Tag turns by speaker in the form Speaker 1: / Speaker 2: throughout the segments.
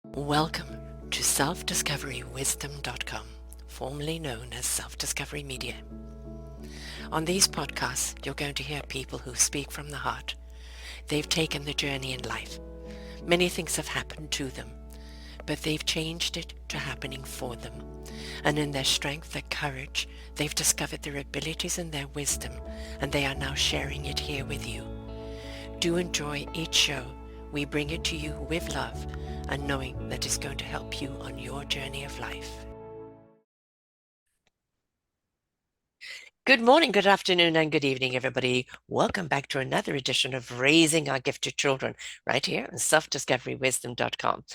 Speaker 1: Welcome to self-discoverywisdom.com, formerly known as Self-Discovery Media. On these podcasts, you're going to hear people who speak from the heart. They've taken the journey in life. Many things have happened to them, but they've changed it to happening for them. And in their strength, their courage, they've discovered their abilities and their wisdom, and they are now sharing it here with you. Do enjoy each show. We bring it to you with love and knowing that it's going to help you on your journey of life. Good morning, good afternoon, and good evening, everybody. Welcome back to another edition of Raising Our Gifted Children, right here on selfdiscoverywisdom.com.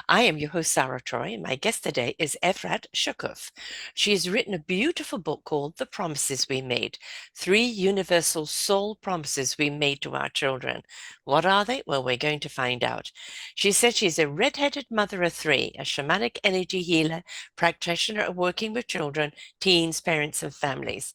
Speaker 1: I am your host, Sarah Troy, and my guest today is Efrat Shokef. She has written a beautiful book called The Promises We Made, 3 Universal Soul Promises We Made to Our Children. What are they? Well, we're going to find out. She said she's a red-headed mother of 3, a shamanic energy healer, practitioner working with children, teens, parents, and families,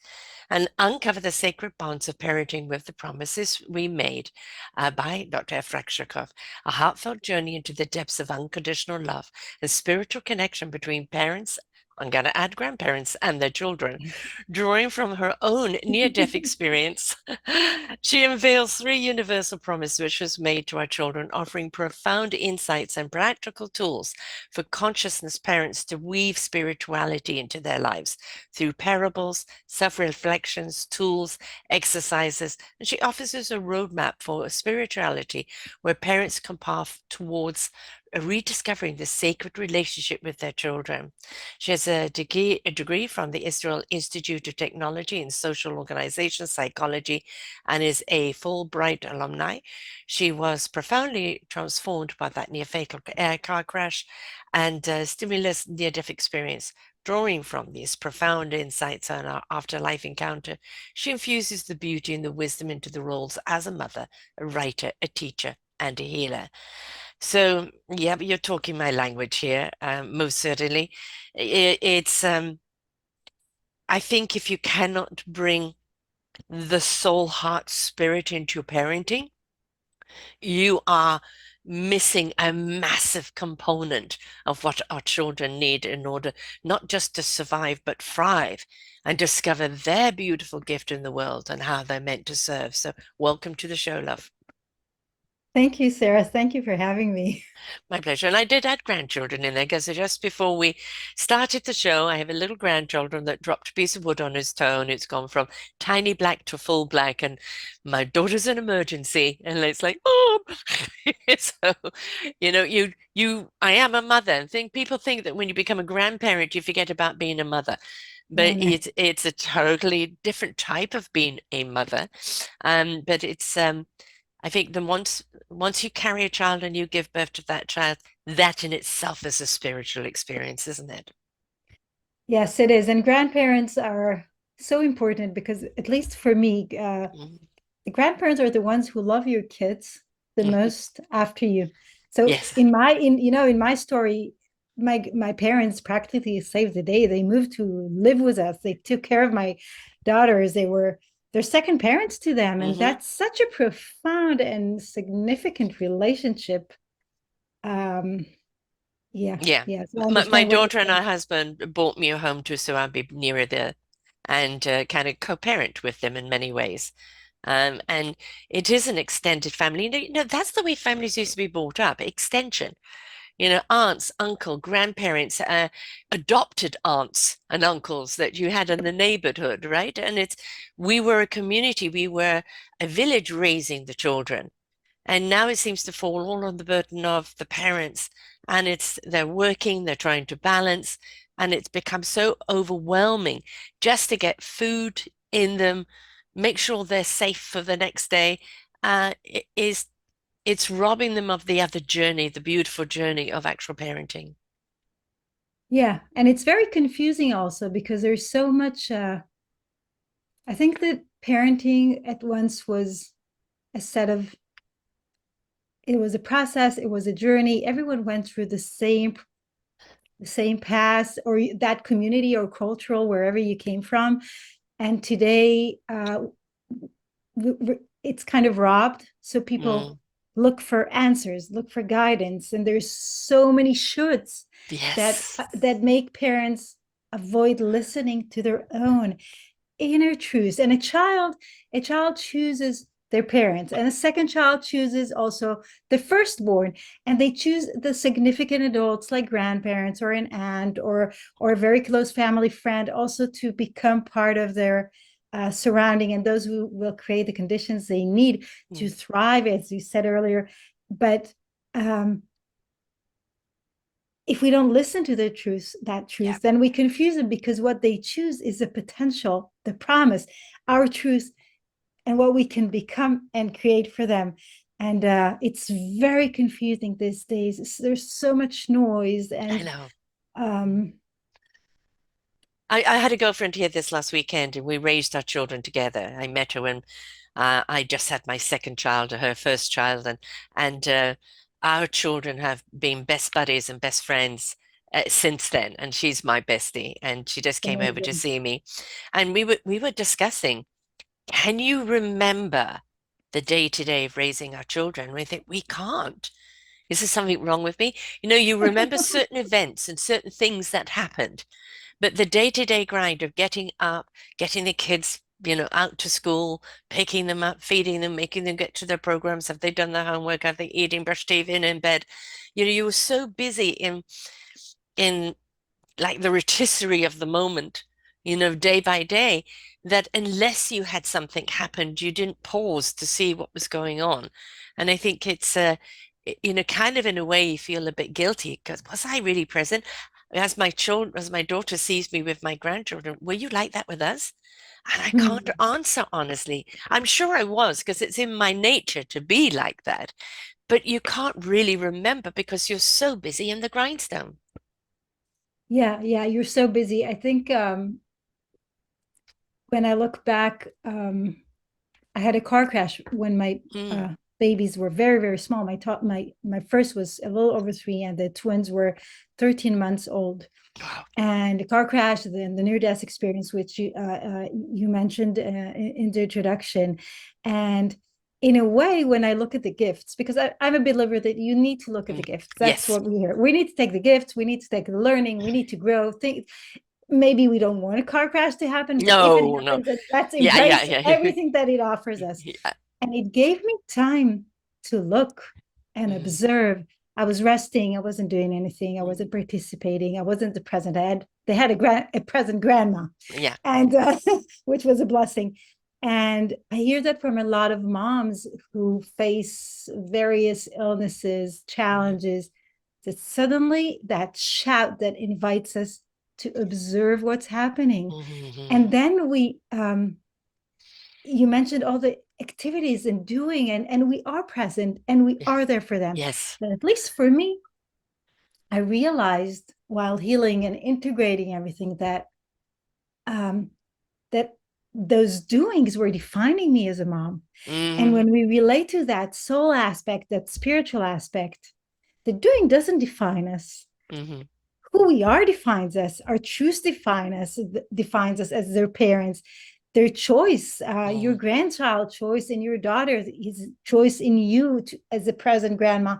Speaker 1: and uncover the sacred bonds of parenting with the promises we made by Dr. Efrat Shokef, a heartfelt journey into the depths of unconditional love and spiritual connection between parents. I'm going to add grandparents and their children. Drawing from her own near-death experience, she unveils 3 universal promises which was made to our children, offering profound insights and practical tools for consciousness parents to weave spirituality into their lives through parables, self-reflections, tools, exercises, and she offers us a roadmap for spirituality where parents can path towards rediscovering the sacred relationship with their children. She has a degree from the Israel Institute of Technology and Social Organization Psychology and is a Fulbright alumni. She was profoundly transformed by that near-fatal car crash and stimulus near-death experience. Drawing from these profound insights on our afterlife encounter, she infuses the beauty and the wisdom into the roles as a mother, a writer, a teacher, and a healer. So, yeah, but you're talking my language here, most certainly. It's, I think if you cannot bring the soul, heart, spirit into your parenting, you are missing a massive component of what our children need in order not just to survive, but thrive and discover their beautiful gift in the world and how they're meant to serve. So welcome to the show, love.
Speaker 2: Thank you, Sarah. Thank you for having me.
Speaker 1: My pleasure. And I did add grandchildren in there because just before we started the show, I have a little grandchildren that dropped a piece of wood on his toe and it's gone from tiny black to full black. And my daughter's an emergency. And it's like, oh, so, I am a mother. And people think that when you become a grandparent, you forget about being a mother.
Speaker 2: No,
Speaker 1: But
Speaker 2: no.
Speaker 1: it's a totally different type of being a mother. But it's I think the once you carry a child and you give birth to that child, that in itself is a spiritual experience, isn't it?
Speaker 2: Yes, it is. And grandparents are so important because, at least for me,
Speaker 1: Mhm.
Speaker 2: the grandparents are the ones who love your kids the
Speaker 1: Mhm.
Speaker 2: most after you. So
Speaker 1: Yes.
Speaker 2: in my story, my parents practically saved the day. They moved to live with us. They took care of my daughters. They're second parents to them. And
Speaker 1: Hmm.
Speaker 2: that's such a profound and significant relationship. Um, yeah,
Speaker 1: Yeah.
Speaker 2: yeah. So I
Speaker 1: My
Speaker 2: understand what you're
Speaker 1: daughter and
Speaker 2: saying.
Speaker 1: her husband bought me a home too, so I'd be nearer there and kind of co-parent with them in many ways. And it is an extended family. That's the way families used to be brought up, extension. Aunts, uncle, grandparents, adopted aunts and uncles that you had in the neighborhood, right? And we were a community, we were a village raising the children. And now it seems to fall all on the burden of the parents. And they're working, they're trying to balance, and it's become so overwhelming just to get food in them, make sure they're safe for the next day. It's robbing them of the other journey, the beautiful journey of actual parenting.
Speaker 2: Yeah, and it's very confusing also because there's so much I think that parenting at once was a set of it was a process, it was a journey. Everyone went through the same path or that community or cultural wherever you came from. And today it's kind of robbed. So people
Speaker 1: Mm,
Speaker 2: look for answers, look for guidance. And there's so many shoulds
Speaker 1: Yes.
Speaker 2: that make parents avoid listening to their own inner truths. And a child chooses their parents, and a second child chooses also the firstborn, and they choose the significant adults like grandparents or an aunt or a very close family friend also to become part of their surrounding, and those who will create the conditions they need to
Speaker 1: Mm.
Speaker 2: thrive, as you said earlier. But if we don't listen to that
Speaker 1: Yeah.
Speaker 2: truth, then we confuse them, because what they choose is the potential, the promise, our truth, and what we can become and create for them. And it's very confusing these days. There's so much noise,
Speaker 1: I
Speaker 2: and
Speaker 1: know.
Speaker 2: um,
Speaker 1: I had a girlfriend here this last weekend and we raised our children together. I met her when I just had my second child, her first child, and our children have been best buddies and best friends since then. And she's my bestie, and she just came over to
Speaker 2: amazing.
Speaker 1: see me, and we were discussing. Can you remember the day to day of raising our children? We think we can't. Is there something wrong with me? You remember certain events and certain things that happened, but the day-to-day grind of getting up, getting the kids, out to school, picking them up, feeding them, making them get to their programs, have they done their homework, have they eating, brushed teeth, in bed? You were so busy in like the rotisserie of the moment, day by day, that unless you had something happened, you didn't pause to see what was going on. And I think it's kind of in a way you feel a bit guilty because was I really present? As my daughter sees me with my grandchildren, were you like that with us? And I can't answer honestly. I'm sure I was because it's in my nature to be like that. But you can't really remember because you're so busy in the grindstone.
Speaker 2: Yeah, yeah, you're so busy. I think when I look back, I had a car crash when my
Speaker 1: Mm.
Speaker 2: babies were very, very small. My first was a little over 3, and the twins were 13 months old.
Speaker 1: Wow.
Speaker 2: And the car crash, then the near death experience, which you mentioned in the introduction. And in a way, when I look at the gifts, because I'm a believer that you need to look at the
Speaker 1: Mm.
Speaker 2: gifts. That's
Speaker 1: Yes.
Speaker 2: what we hear. We need to take the gifts. We need to take the learning. We need to grow. Maybe we don't want a car crash to happen, but if it
Speaker 1: No, no.
Speaker 2: happens, then let's
Speaker 1: Yeah, yeah,
Speaker 2: embrace
Speaker 1: yeah.
Speaker 2: everything that it offers us.
Speaker 1: Yeah.
Speaker 2: And it gave me time to look and
Speaker 1: Mm,
Speaker 2: observe. I was resting. I wasn't doing anything. I
Speaker 1: mm.
Speaker 2: wasn't participating. I wasn't the present. They had a present grandma,
Speaker 1: Yeah.
Speaker 2: and which was a blessing. And I hear that from a lot of moms who face various illnesses,
Speaker 1: Mm,
Speaker 2: challenges, that suddenly that shout that invites us to observe what's happening.
Speaker 1: mhm.
Speaker 2: And then you mentioned all the activities and doing, and we are present and we
Speaker 1: Yes.
Speaker 2: are there for them.
Speaker 1: Yes.
Speaker 2: But at least for me, I realized while healing and integrating everything um, that those doings were defining me as a mom. And
Speaker 1: Hmm.
Speaker 2: when we relate to that soul aspect, that spiritual aspect, the doing doesn't define us.
Speaker 1: Hmm.
Speaker 2: Who we are defines us. Our truth defines us as their parents. Their choice, your
Speaker 1: Mm.
Speaker 2: grandchild choice in your daughter, his choice in you as a present grandma.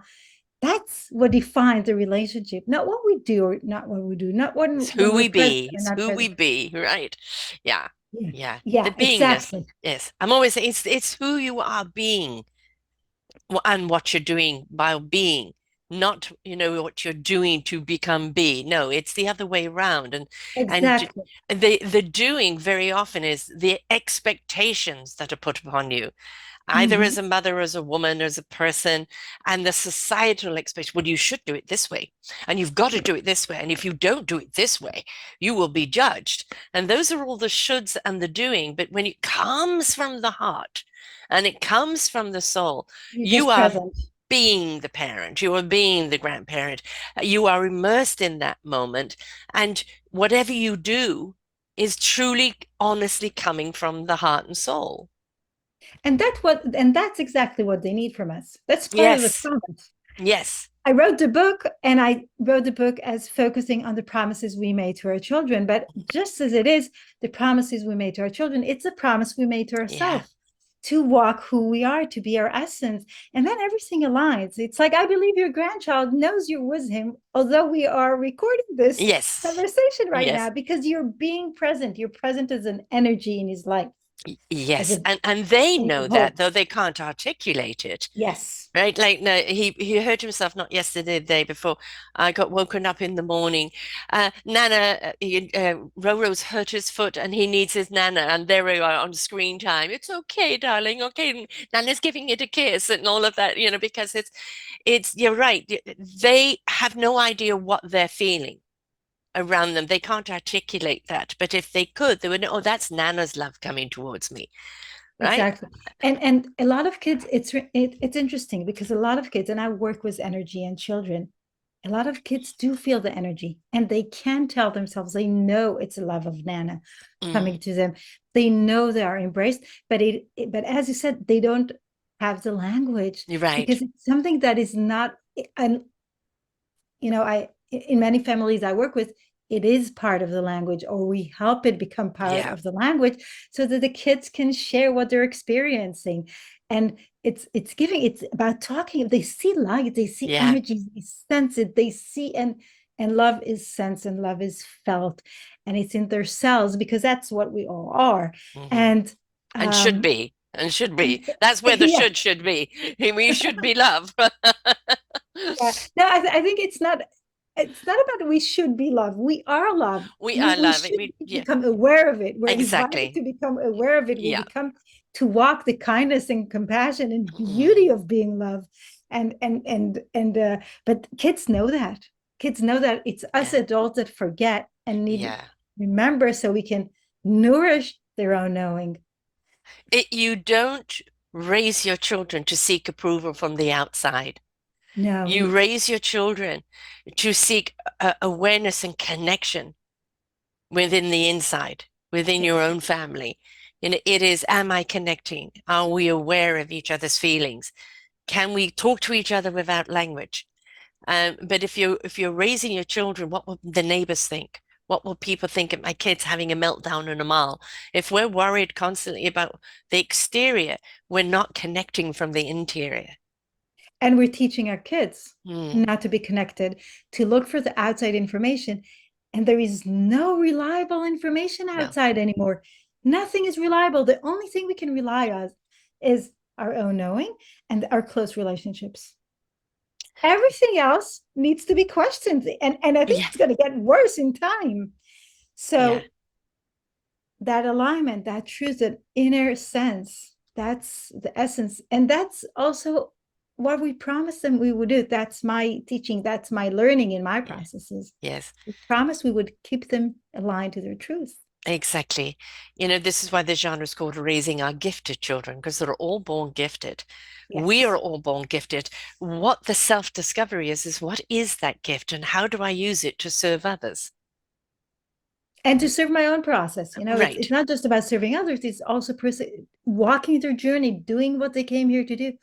Speaker 2: That's what defines the relationship, not what we do or not what we do, not
Speaker 1: It's
Speaker 2: when
Speaker 1: who
Speaker 2: we're
Speaker 1: we
Speaker 2: present
Speaker 1: be.
Speaker 2: or
Speaker 1: It's
Speaker 2: not
Speaker 1: who we
Speaker 2: present.
Speaker 1: be, right? Yeah.
Speaker 2: Yeah,
Speaker 1: Yeah. The
Speaker 2: yeah,
Speaker 1: beingness.
Speaker 2: exactly,
Speaker 1: Yes. I'm always saying it's who you are being and what you're doing by being, not, what you're doing to become be. No, it's the other way around. And
Speaker 2: exactly.
Speaker 1: the doing very often is the expectations that are put upon you either as
Speaker 2: Mm-hmm.
Speaker 1: a mother, as a woman, as a person, and the societal expectation. Well, you should do it this way, and you've got to do it this way. And if you don't do it this way, you will be judged. And those are all the shoulds and the doing. But when it comes from the heart and it comes from the soul,
Speaker 2: You're
Speaker 1: you
Speaker 2: just
Speaker 1: are
Speaker 2: present.
Speaker 1: being the parent, you are being the grandparent, you are immersed in that moment. And whatever you do is truly, honestly coming from the heart and soul.
Speaker 2: And that's exactly what they need from us. That's part of the
Speaker 1: Yes.
Speaker 2: promise.
Speaker 1: Yes.
Speaker 2: I wrote the book, and I wrote the book as focusing on the promises we made to our children. But just as it is the promises we made to our children, it's a promise we made to
Speaker 1: Yeah.
Speaker 2: ourselves to walk who we are, to be our essence. And then everything aligns. It's like, I believe your grandchild knows you're with him, although we are recording this
Speaker 1: Yes.
Speaker 2: conversation right now,
Speaker 1: Yes.
Speaker 2: because you're being present. You're present as an energy in his life, as
Speaker 1: Yes.
Speaker 2: a,
Speaker 1: And they
Speaker 2: and
Speaker 1: know
Speaker 2: he
Speaker 1: that, though
Speaker 2: hopes.
Speaker 1: they can't articulate it.
Speaker 2: Yes,
Speaker 1: Right, like no, he hurt himself not yesterday, the day before. I got woken up in the morning. Nana, Roro's hurt his foot, and he needs his Nana. And there we are on screen time. It's okay, darling. Okay, Nana's giving it a kiss and all of that. Because it's. You're right. They have no idea what they're feeling around them. They can't articulate that. But if they could, they would know. Oh, that's Nana's love coming towards me, right?
Speaker 2: exactly. And a lot of kids, it's interesting because a lot of kids, and I work with energy and children, a lot of kids do feel the energy and they can tell themselves, they know it's a love of Nana
Speaker 1: Mm,
Speaker 2: coming to them. They know they are embraced, but as you said, they don't have the language
Speaker 1: you're right.
Speaker 2: because it's something that is not, and I in many families I work with, it is part of the language, or we help it become part
Speaker 1: Yeah,
Speaker 2: of the language so that the kids can share what they're experiencing. And it's about talking. They see light, they see
Speaker 1: yeah.
Speaker 2: energies, they sense it, they see, and love is sense and love is felt, and it's in their cells because that's what we all are.
Speaker 1: Hmm.
Speaker 2: And
Speaker 1: And should
Speaker 2: um
Speaker 1: be, and should
Speaker 2: and
Speaker 1: be. That's where the
Speaker 2: yeah.
Speaker 1: should be. We should be love.
Speaker 2: Yeah. No, I think it's not about we should be loved. We are loved.
Speaker 1: We
Speaker 2: We
Speaker 1: are
Speaker 2: we
Speaker 1: loving.
Speaker 2: should
Speaker 1: Yeah,
Speaker 2: become aware of it. We're invited
Speaker 1: exactly.
Speaker 2: to become aware of it. We
Speaker 1: Yeah.
Speaker 2: become to walk the kindness and compassion and beauty
Speaker 1: Mm,
Speaker 2: of being loved. And but kids know that. Kids know that it's us
Speaker 1: yeah.
Speaker 2: adults that forget and need to
Speaker 1: Yeah.
Speaker 2: remember so we can nourish their own knowing.
Speaker 1: You don't raise your children to seek approval from the outside.
Speaker 2: No,
Speaker 1: You raise your children to seek awareness and connection within the inside, within your own family. It is, am I connecting? Are we aware of each other's feelings? Can we talk to each other without language? But if you're raising your children, what will the neighbors think? What will people think of my kids having a meltdown in a mall? If we're worried constantly about the exterior, we're not connecting from the interior.
Speaker 2: and we're teaching our kids
Speaker 1: Mm,
Speaker 2: not to be connected, to look for the outside information. And there is no reliable information
Speaker 1: no.
Speaker 2: outside anymore. Nothing is reliable. The only thing we can rely on is our own knowing and our close relationships. Everything else needs to be questioned. And I think
Speaker 1: Yeah,
Speaker 2: it's going to get worse in time.
Speaker 1: yeah,
Speaker 2: So that alignment, that truth, that inner sense, that's the essence. And that's also what we promised them we would do. That's my teaching, that's my learning in my
Speaker 1: yeah,
Speaker 2: processes.
Speaker 1: yes,
Speaker 2: We promised we would keep them aligned to their truth.
Speaker 1: exactly. This is why the genre is called Raising Our Gifted Children, because they're all born gifted. We are
Speaker 2: Yes.
Speaker 1: all born gifted. What the self-discovery is what is that gift and how do I use it to serve others?
Speaker 2: And to serve my own process, it's
Speaker 1: Right.
Speaker 2: not just about serving others, it's also walking their journey, doing what they came here to do.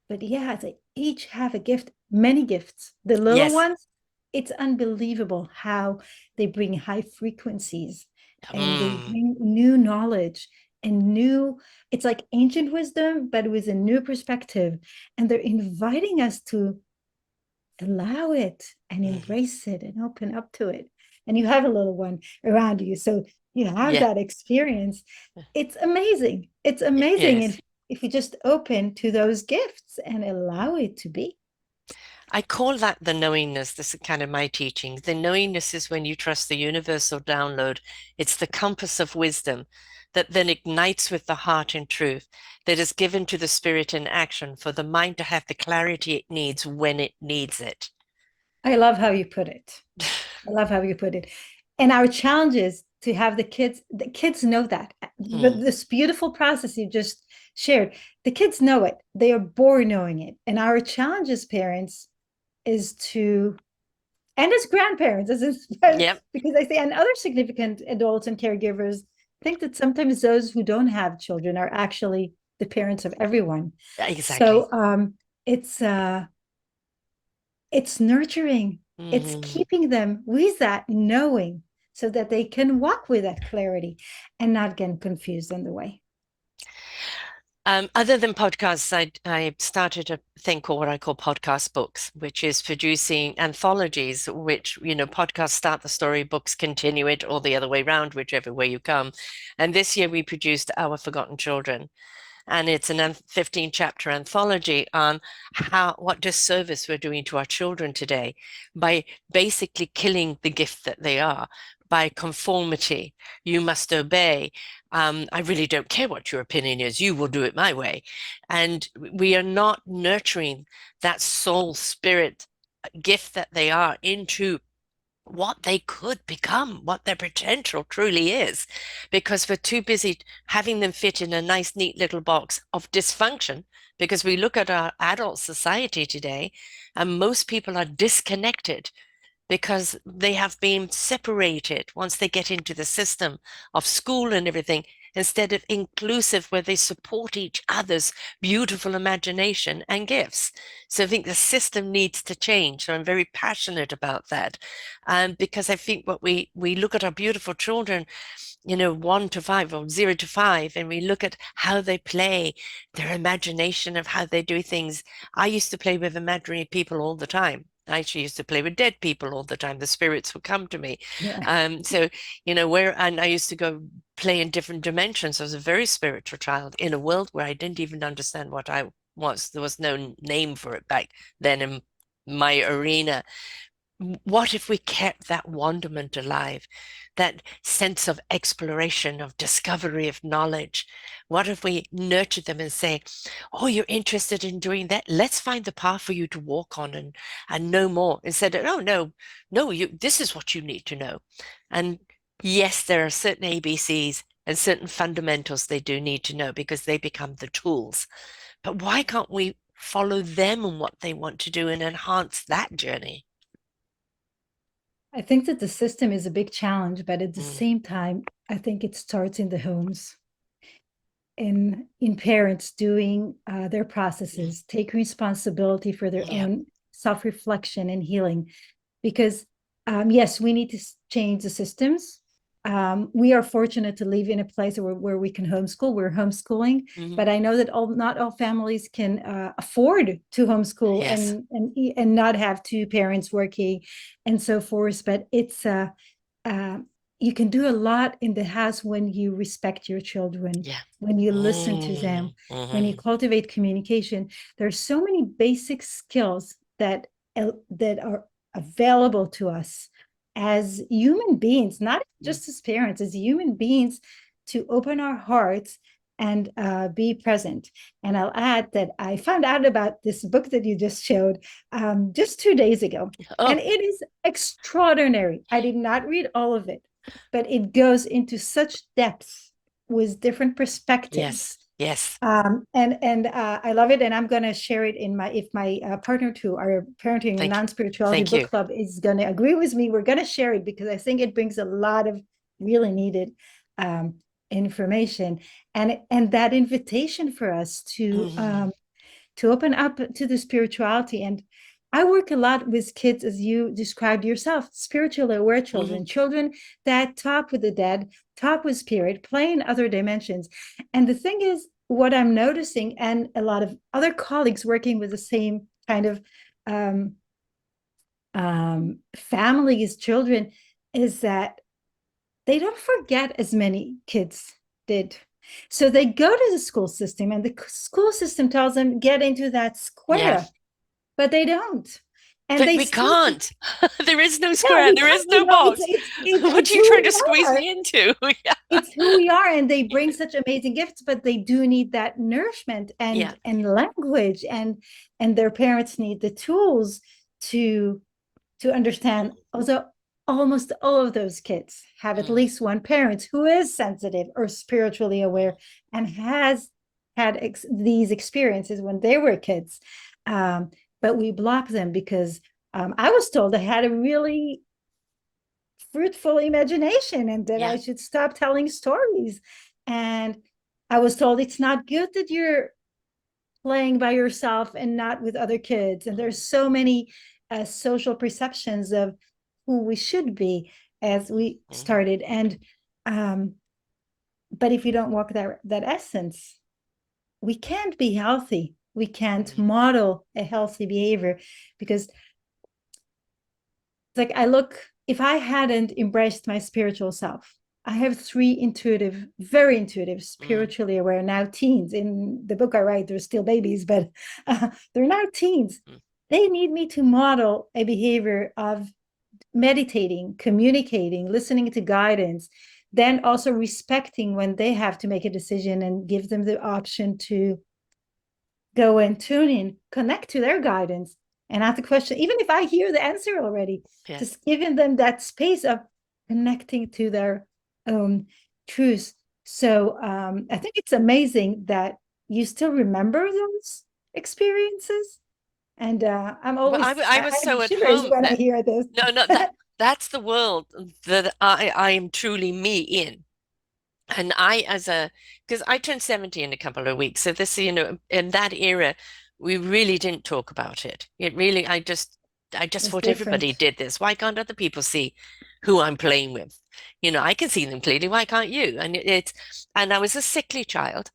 Speaker 2: But yeah, they each have a gift, many gifts. The little
Speaker 1: Yes.
Speaker 2: ones, it's unbelievable how they bring high frequencies and they
Speaker 1: Mm,
Speaker 2: bring new knowledge and it's like ancient wisdom, but with a new perspective. And they're inviting us to allow it and
Speaker 1: mm,
Speaker 2: embrace it and open up to it. And you have a little one around you. So you have
Speaker 1: yeah.
Speaker 2: that experience. It's amazing. It's amazing
Speaker 1: Yes.
Speaker 2: if you just open to those gifts and allow it to be.
Speaker 1: I call that the knowingness. This is kind of my teaching. The knowingness is when you trust the universal download. It's the compass of wisdom that then ignites with the heart in truth, that is given to the spirit in action for the mind to have the clarity it needs when it needs it.
Speaker 2: I love how you put it. I love how you put it. And our challenge is to have the kids know that. But
Speaker 1: Mm,
Speaker 2: this beautiful process you just shared, the kids know it. They are born knowing it. And our challenge as parents is to, and as grandparents,
Speaker 1: yep,
Speaker 2: because I say, and other significant adults and caregivers, think that sometimes those who don't have children are actually the parents of everyone.
Speaker 1: exactly.
Speaker 2: So it's nurturing, it's
Speaker 1: Mm.
Speaker 2: keeping them with that knowing so that they can walk with that clarity and not get confused on the way.
Speaker 1: Other than podcasts, I started a thing called what I call podcast books, which is producing anthologies, which, podcasts start the story, books continue it, or the other way around, whichever way you come. And this year we produced Our Forgotten Children. And it's an 15 chapter anthology on what disservice we're doing to our children today by basically killing the gift that they are by conformity. You must obey. I really don't care what your opinion is. You will do it my way. And we are not nurturing that soul spirit gift that they are into what they could become, what their potential truly is, because we're too busy having them fit in a nice, neat little box of dysfunction. Because we look at our adult society today, and most people are disconnected because they have been separated once they get into the system of school and everything, instead of inclusive, where they support each other's beautiful imagination and gifts. So I think the system needs to change. So I'm very passionate about that. Because I think what we look at our beautiful children, 1 to 5 or 0 to 5, and we look at how they play, their imagination of how they do things. I used to play with imaginary people all the time. I actually used to play with dead people all the time. The spirits would come to me.
Speaker 2: Yeah.
Speaker 1: So, and I used to go play in different dimensions. I was a very spiritual child in a world where I didn't even understand what I was. There was no name for it back then in my arena. What if we kept that wonderment alive, that sense of exploration, of discovery, of knowledge? What if we nurtured them and say, "Oh, you're interested in doing that? Let's find the path for you to walk on and know more." Instead of, "Oh, no, no, this is what you need to know." And yes, there are certain ABCs and certain fundamentals they do need to know because they become the tools. But why can't we follow them and what they want to do and enhance that journey?
Speaker 2: I think that the system is a big challenge, but at the
Speaker 1: Mm,
Speaker 2: same time, I think it starts in the homes, in parents doing their
Speaker 1: mm,
Speaker 2: processes, take responsibility for their
Speaker 1: yeah.
Speaker 2: own self-reflection and healing. Because yes, we need to change the systems. We are fortunate to live in a place where we can homeschool. We're homeschooling,
Speaker 1: Mhm.
Speaker 2: but I know that not all families can afford to homeschool
Speaker 1: Yes.
Speaker 2: and not have two parents working and so forth. But it's uh, you can do a lot in the house when you respect your children,
Speaker 1: Yeah.
Speaker 2: when you listen to them,
Speaker 1: Mm,
Speaker 2: when you
Speaker 1: hmm.
Speaker 2: cultivate communication. There's so many basic skills that are available to us as human beings, not
Speaker 1: Mm.
Speaker 2: just as parents, as human beings, to open our hearts and be present. And I'll add that I found out about this book that you just showed just 2 days ago. And
Speaker 1: Oh,
Speaker 2: it is extraordinary. I did not read all of it, but it goes into such depth with different perspectives.
Speaker 1: yes. Yes.
Speaker 2: And I love it, and I'm gonna share it in my if my partner to our parenting and
Speaker 1: Thank you.
Speaker 2: non-spirituality
Speaker 1: Thank
Speaker 2: book
Speaker 1: you.
Speaker 2: club is gonna agree with me. We're gonna share it because I think it brings a lot of really needed um, information and that invitation for us
Speaker 1: Hmm.
Speaker 2: to open up to the spirituality. And I work a lot with kids, as you described yourself, spiritually aware
Speaker 1: Hmm.
Speaker 2: children, children that talk with the dead, talk with spirit, play in other dimensions. And the thing is, what I'm noticing, and a lot of other colleagues working with the same kind of um, families, children, is that they don't forget as many kids did. So they go to the school system, and the school system tells them, get into that
Speaker 1: Yeah.
Speaker 2: square, but they don't. And
Speaker 1: But
Speaker 2: they
Speaker 1: we
Speaker 2: still,
Speaker 1: can't. There is no
Speaker 2: no,
Speaker 1: square.
Speaker 2: we
Speaker 1: There is
Speaker 2: can't,
Speaker 1: no
Speaker 2: it's
Speaker 1: box.
Speaker 2: it's it's
Speaker 1: What
Speaker 2: it's
Speaker 1: are you
Speaker 2: who
Speaker 1: trying to
Speaker 2: we
Speaker 1: squeeze
Speaker 2: are.
Speaker 1: me into? Yeah.
Speaker 2: It's who we are, and they bring such amazing gifts, but they do need that nourishment
Speaker 1: Yeah.
Speaker 2: and language, and their parents need the tools to to understand. Also, almost all of those kids have at
Speaker 1: Mm,
Speaker 2: least one parent who is sensitive or spiritually aware and has had these experiences when they were kids. Um, but we block them because I was told I had a really fruitful imagination and that
Speaker 1: yeah.
Speaker 2: I should stop telling stories. And I was told it's not good that you're playing by yourself and not with other kids. And there's so many social perceptions of who we should be as we
Speaker 1: Mhm.
Speaker 2: started. And but if you don't walk that essence, we can't be healthy. We can't model a healthy behavior because it's like I look, if I hadn't embraced my spiritual self, I have three intuitive, very intuitive,
Speaker 1: Mm,
Speaker 2: spiritually aware now teens. In the book I write, they're still babies, but they're now teens.
Speaker 1: mm.
Speaker 2: They need me to model a behavior of meditating, communicating, listening to guidance, then also respecting when they have to make a decision and give them the option to go and tune in, connect to their guidance and ask the question, even if I hear the answer already,
Speaker 1: Yes.
Speaker 2: just giving them that space of connecting to their own truth. So I think it's amazing that you still remember those experiences. And
Speaker 1: Well, I
Speaker 2: I
Speaker 1: was
Speaker 2: have
Speaker 1: so at
Speaker 2: shivers
Speaker 1: home.
Speaker 2: when I hear this.
Speaker 1: No, no, that's the world that I am truly me in. And because I turned 70 in a couple of weeks. So this, in that era, we really didn't talk about it. It really, I just
Speaker 2: It's
Speaker 1: thought everybody
Speaker 2: different.
Speaker 1: did this. Why can't other people see who I'm playing with? I can see them clearly. Why can't you? And I was a sickly child.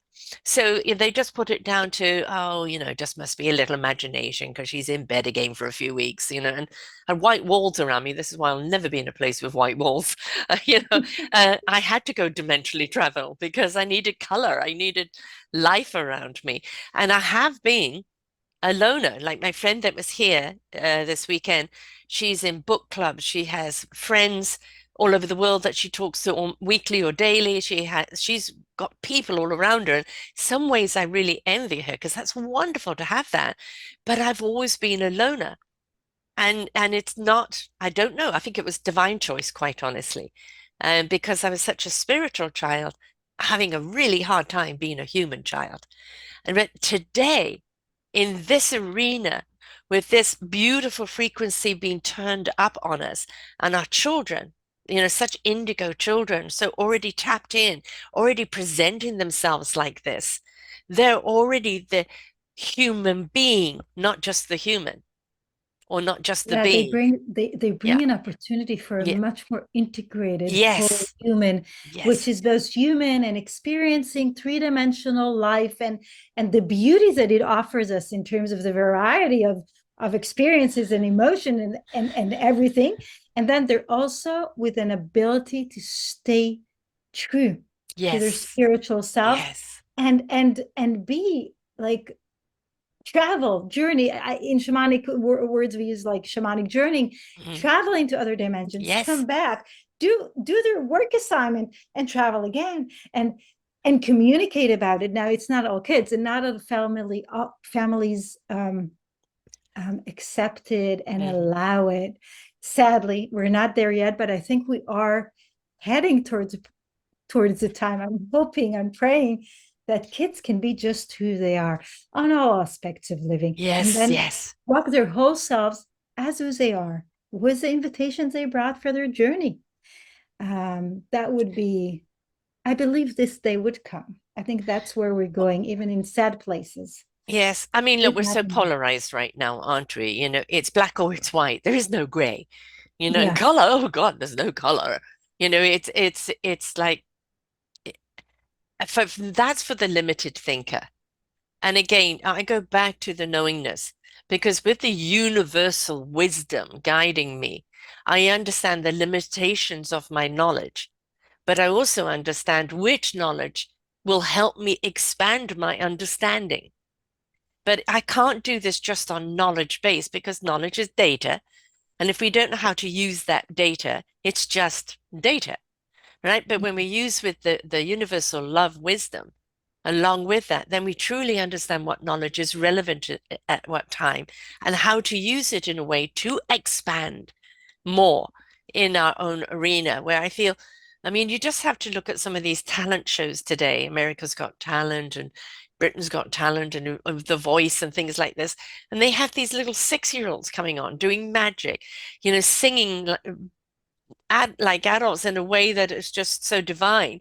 Speaker 1: So they just put it down to, oh, just must be a little imagination because she's in bed again for a few weeks, and white walls around me. This is why I'll never be in a place with white walls. You know, I had to go dimensionally travel because I needed color. I needed life around me. And I have been a loner. Like my friend that was here this weekend, she's in book clubs. She has friends all over the world that she talks to weekly or daily. She's got people all around her. In some ways, I really envy her because that's wonderful to have that. But I've always been a loner. And it's not, I don't know, I think it was divine choice, quite honestly. Because I was such a spiritual child, having a really hard time being a human child. And but today, in this arena, with this beautiful frequency being turned up on us, and our children, such indigo children, so already tapped in, already presenting themselves like this, they're already the human being, not just the human, or not just the
Speaker 2: Yeah, they
Speaker 1: being.
Speaker 2: bring they
Speaker 1: Yeah.
Speaker 2: bring an opportunity for a
Speaker 1: Yeah.
Speaker 2: much more integrated whole
Speaker 1: Yes.
Speaker 2: human, which
Speaker 1: Yes.
Speaker 2: is both human and experiencing three-dimensional life and the beauty that it offers us in terms of the variety of experiences and emotion and everything. And then they're also with an ability to stay true to their
Speaker 1: Yes.
Speaker 2: spiritual self
Speaker 1: Yes.
Speaker 2: and be like travel journey in shamanic words we use like shamanic journeying,
Speaker 1: Mhm.
Speaker 2: traveling to other dimensions,
Speaker 1: Yes.
Speaker 2: come back, do their work assignment and travel again and communicate about it. Now it's not all kids and not all families accept it and
Speaker 1: Hmm.
Speaker 2: allow it. Sadly we're not there yet, but I think we are heading towards the time. I'm hoping, I'm praying that kids can be just who they are on all aspects of living and
Speaker 1: Yes.
Speaker 2: then
Speaker 1: Yes.
Speaker 2: walk their whole selves as who they are with the invitations they brought for their journey. That would be, I believe this day would come. I think that's where we're going, even in sad places.
Speaker 1: Yes. I mean, look,
Speaker 2: It's
Speaker 1: we're so
Speaker 2: happening.
Speaker 1: polarized right now, aren't we? It's black or it's white. There is no gray. And
Speaker 2: Yeah,
Speaker 1: color, oh God, there's no color. It's like that's for the limited thinker. And again, I go back to the knowingness because with the universal wisdom guiding me, I understand the limitations of my knowledge, but I also understand which knowledge will help me expand my understanding. But I can't do this just on knowledge base because knowledge is data. And if we don't know how to use that data, it's just data, right? But when we use with the universal love wisdom, along with that, then we truly understand what knowledge is relevant at what time and how to use it in a way to expand more in our own arena. Where I feel, I mean, you just have to look at some of these talent shows today. America's Got Talent and Britain's Got Talent and The Voice and things like this. And they have these little 6-year-olds coming on doing magic, singing like adults in a way that is just so divine.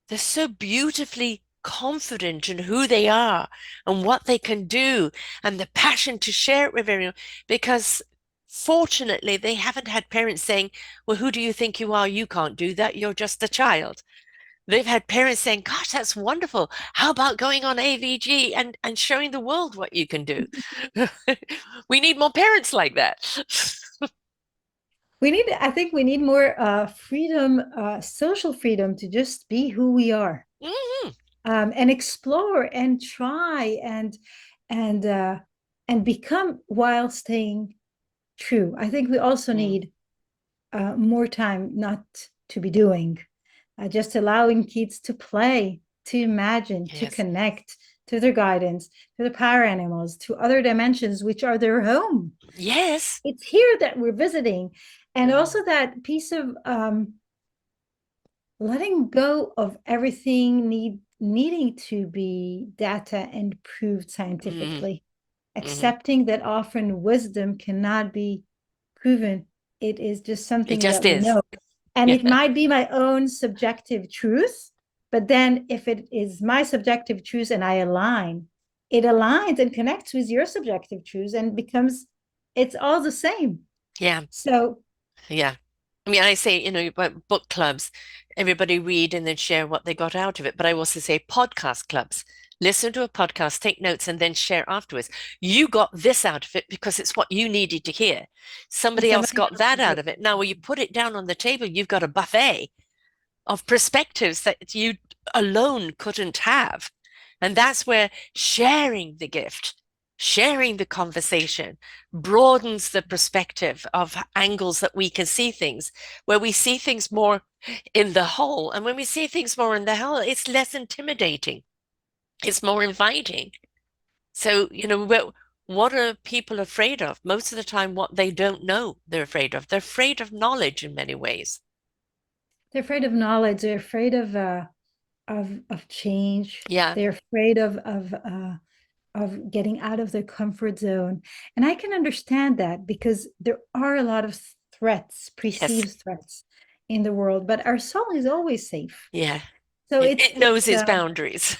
Speaker 1: They're so beautifully confident in who they are and what they can do and the passion to share it with everyone because fortunately they haven't had parents saying, well, who do you think you are? You can't do that. You're just a child. They've had parents saying, "Gosh, that's wonderful. How about going on AVG and showing the world what you can do?" We need more parents like that.
Speaker 2: I think we need more freedom, social freedom to just be who we are,
Speaker 1: Mhm.
Speaker 2: and explore and try and uh, and become while staying true. I think we also
Speaker 1: Mm.
Speaker 2: need more time not to be doing, just allowing kids to play, to imagine, to
Speaker 1: Yes.
Speaker 2: connect to their guidance, to the power animals, to other dimensions, which are their home.
Speaker 1: Yes.
Speaker 2: It's here that we're visiting. And
Speaker 1: Mm.
Speaker 2: also that piece of letting go of everything needing to be data and proved
Speaker 1: Mm.
Speaker 2: scientifically,
Speaker 1: Mhm.
Speaker 2: accepting that often wisdom cannot be proven. It is just
Speaker 1: It
Speaker 2: something
Speaker 1: just
Speaker 2: that we
Speaker 1: is.
Speaker 2: know. And
Speaker 1: Yeah.
Speaker 2: it might be my own subjective truth, but then if it is my subjective truth and I align, it aligns and connects with your subjective truth and becomes, it's all the same.
Speaker 1: Yeah.
Speaker 2: So
Speaker 1: Yeah. I mean, I say, about book clubs, everybody read and then share what they got out of it. But I also say podcast clubs. Listen to a podcast, take notes, and then share afterwards. You got this out of it because it's what you needed to hear.
Speaker 2: and
Speaker 1: Somebody else
Speaker 2: somebody
Speaker 1: got
Speaker 2: else
Speaker 1: that
Speaker 2: is
Speaker 1: out
Speaker 2: it.
Speaker 1: of it. Now, when you put it down on the table, you've got a buffet of perspectives that you alone couldn't have. And that's where sharing the gift, sharing the conversation broadens the perspective of angles that we can see things, where we see things more in the whole. And when we see things more in the whole, it's less intimidating, it's more inviting. So, what are people afraid of? Most of the time, what they don't know, they're afraid of. They're afraid of knowledge in many ways.
Speaker 2: They're afraid of knowledge. They're afraid of change.
Speaker 1: Yeah.
Speaker 2: They're afraid of getting out of their comfort zone. And I can understand that because there are a lot of threats,
Speaker 1: Yes.
Speaker 2: perceived threats in the world, but our soul is always safe.
Speaker 1: Yeah.
Speaker 2: So
Speaker 1: It knows its boundaries.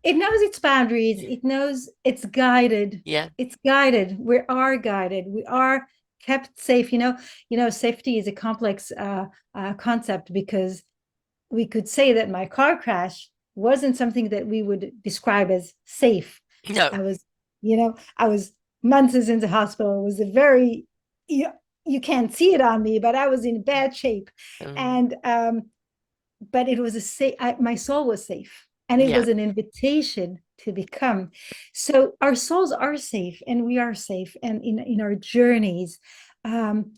Speaker 2: it knows its boundaries. It knows it's guided.
Speaker 1: Yeah.
Speaker 2: It's guided. We are guided. We are kept safe. Safety is a complex concept because we could say that my car crash wasn't something that we would describe as safe.
Speaker 1: No.
Speaker 2: I was, I was months in the hospital. It was a very, you, you can't see it on me, but I was in bad shape.
Speaker 1: Um,
Speaker 2: And but it was a safe, my soul was safe. And it
Speaker 1: yeah.
Speaker 2: was an invitation to become. So our souls are safe and we are safe. And in our journeys, um,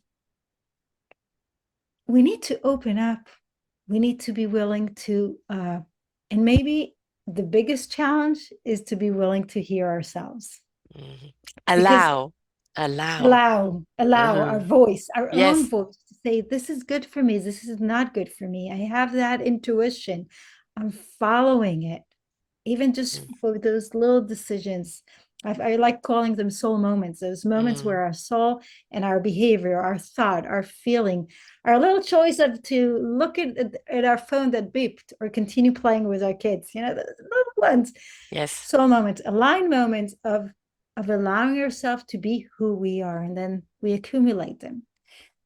Speaker 2: we need to open up. We need to be willing to, and maybe the biggest challenge is to be willing to hear ourselves
Speaker 1: Mhm.
Speaker 2: because
Speaker 1: Allow. Allow.
Speaker 2: allow our
Speaker 1: Uh-huh.
Speaker 2: voice, our own
Speaker 1: Yes.
Speaker 2: voice to say, this is good for me. This is not good for me. I have that intuition. I'm following it even just
Speaker 1: Mm.
Speaker 2: for those little decisions. I like calling them soul moments, those moments
Speaker 1: Mm.
Speaker 2: where our soul and our behavior, our thought, our feeling, our little choice of to look at our phone that beeped or continue playing with our kids, the little ones,
Speaker 1: Yes.
Speaker 2: soul moments, aligned moments of allowing ourselves to be who we are. And then we accumulate them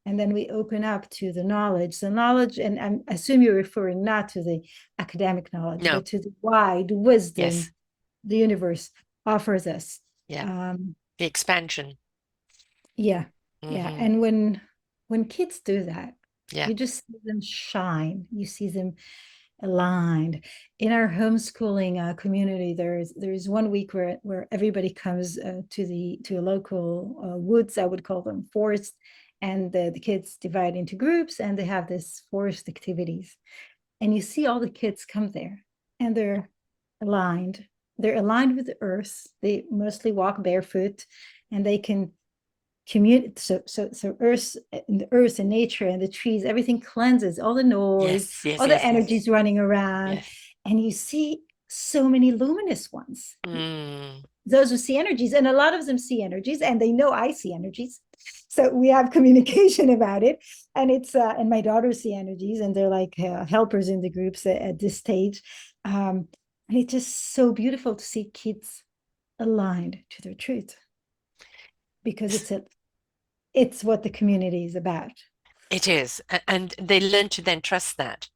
Speaker 2: and then we open up to the knowledge, and I assume you're referring not to the academic knowledge
Speaker 1: No.
Speaker 2: but to the wide wisdom
Speaker 1: Yes.
Speaker 2: the universe offers us.
Speaker 1: Yeah.
Speaker 2: um
Speaker 1: The expansion.
Speaker 2: yeah, yeah.
Speaker 1: Hmm.
Speaker 2: And when kids do that,
Speaker 1: Yeah.
Speaker 2: you just see them shine, you see them aligned. In our homeschooling community, there's one week where everybody comes to a local woods, I would call them forest, and the kids divide into groups and they have this forest activities, and you see all the kids come there and aligned they're aligned with the earth. They mostly walk barefoot and they can community. So earth and nature and the trees, everything cleanses all the noise,
Speaker 1: Yes. Yes.
Speaker 2: all the
Speaker 1: Yes. Yes.
Speaker 2: energies running around,
Speaker 1: Yes.
Speaker 2: and you see so many luminous ones,
Speaker 1: Mm.
Speaker 2: those who see energies, and a lot of them see energies and they know I see energies, so we have communication about it. And it's and my daughters see energies and they're like helpers in the groups at this stage. And it's just so beautiful to see kids aligned to their truth because it's what the community is about.
Speaker 1: It is. And they learn to then trust that.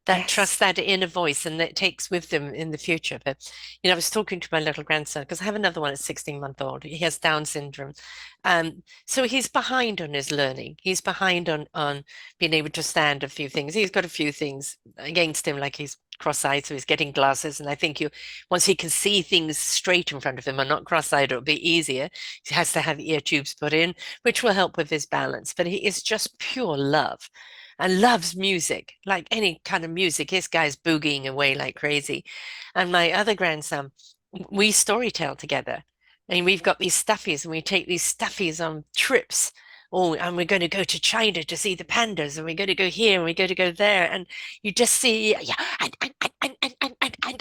Speaker 1: that
Speaker 2: Yes.
Speaker 1: trust, that inner voice, and that takes with them in the future. But I was talking to my little grandson because I have another one at 16-month old. He has Down syndrome. So he's behind on his learning. He's behind on being able to stand a few things. He's got a few things against him, like he's cross-eyed, so he's getting glasses. And I think once he can see things straight in front of him and not cross-eyed, it'll be easier. He has to have ear tubes put in, which will help with his balance. But he is just pure love and loves music, like any kind of music. This guy's boogieing away like crazy. And my other grandson, we storytell together. And we've got these stuffies, and we take these stuffies on trips. Oh, and we're going to go to China to see the pandas, and we're going to go here, and we're going to go there. And you just see, yeah,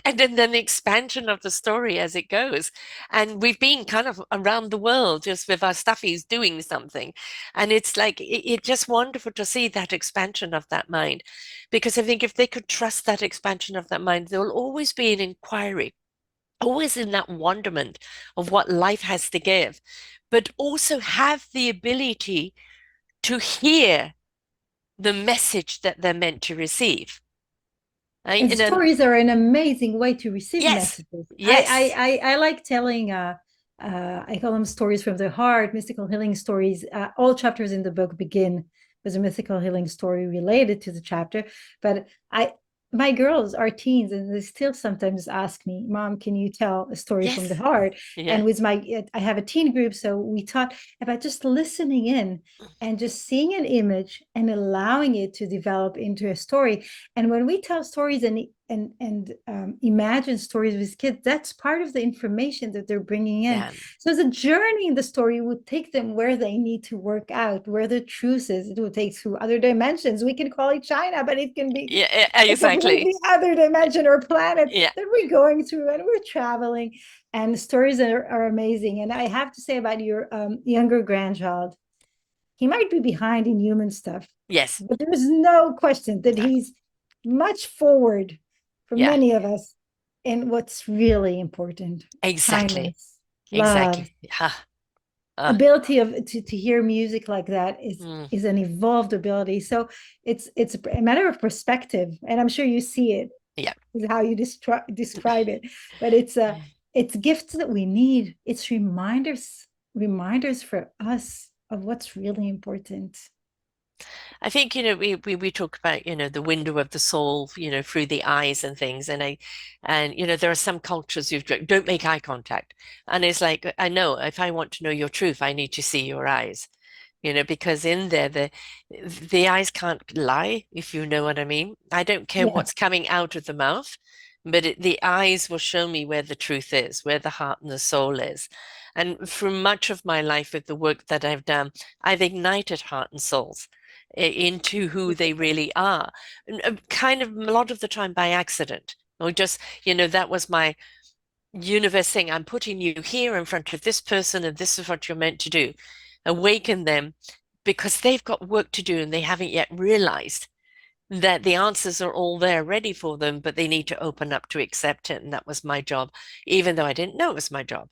Speaker 1: and then the expansion of the story as it goes. And we've been kind of around the world just with our stuffies doing something. And it's like, it's just wonderful to see that expansion of that mind. Because I think if they could trust that expansion of that mind, there will always be an inquiry, always in that wonderment of what life has to give, but also have the ability to hear the message that they're meant to receive.
Speaker 2: And stories are an amazing way to receive
Speaker 1: Yes,
Speaker 2: messages.
Speaker 1: yes,
Speaker 2: I like telling I call them stories from the heart, mystical healing stories. All chapters in the book begin with a mystical healing story related to the chapter. But my girls are teens, and they still sometimes ask me, "Mom, can you tell a story from the
Speaker 1: yes,
Speaker 2: heart?"
Speaker 1: yeah,
Speaker 2: And with I have a teen group, so we talk about just listening in and just seeing an image and allowing it to develop into a story. And when we tell stories and imagine stories with kids, that's part of the information that they're bringing in.
Speaker 1: yeah,
Speaker 2: So the journey in the story would take them where they need to work out, where the truth is. It would take through other dimensions. We can call it China, but it can be
Speaker 1: yeah,
Speaker 2: a completely
Speaker 1: exactly.
Speaker 2: other dimension or planet
Speaker 1: Yeah,
Speaker 2: that we're going through, and we're traveling. And stories are amazing. And I have to say about your younger grandchild, he might be behind in human stuff,
Speaker 1: yes,
Speaker 2: but there's no question that
Speaker 1: no,
Speaker 2: he's much forward for
Speaker 1: yeah,
Speaker 2: many of us in what's really important:
Speaker 1: exactly,
Speaker 2: kindness, love,
Speaker 1: exactly. Ha,
Speaker 2: ability to hear music like that
Speaker 1: mm,
Speaker 2: is an evolved ability. So it's a matter of perspective, and I'm sure you see it
Speaker 1: yeah.
Speaker 2: is how you describe it. But it's gifts that we need. It's reminders for us of what's really important.
Speaker 1: I think, we talk about, the window of the soul, through the eyes and things. And there are some cultures who don't make eye contact. And it's like, I know if I want to know your truth, I need to see your eyes, because in there, the eyes can't lie, if you know what I mean. I don't care
Speaker 2: Yeah.
Speaker 1: what's coming out of the mouth, but the eyes will show me where the truth is, where the heart and the soul is. And for much of my life with the work that I've done, I've ignited heart and souls into who they
Speaker 2: Beautiful.
Speaker 1: really are, and, kind of a lot of the time by accident. Or just, that was my universe saying, I'm putting you here in front of this person, and this is what you're meant to do. Awaken them because they've got work to do and they haven't yet realized that the answers are all there ready for them, but they need to open up to accept it. And that was my job, even though I didn't know it was my job.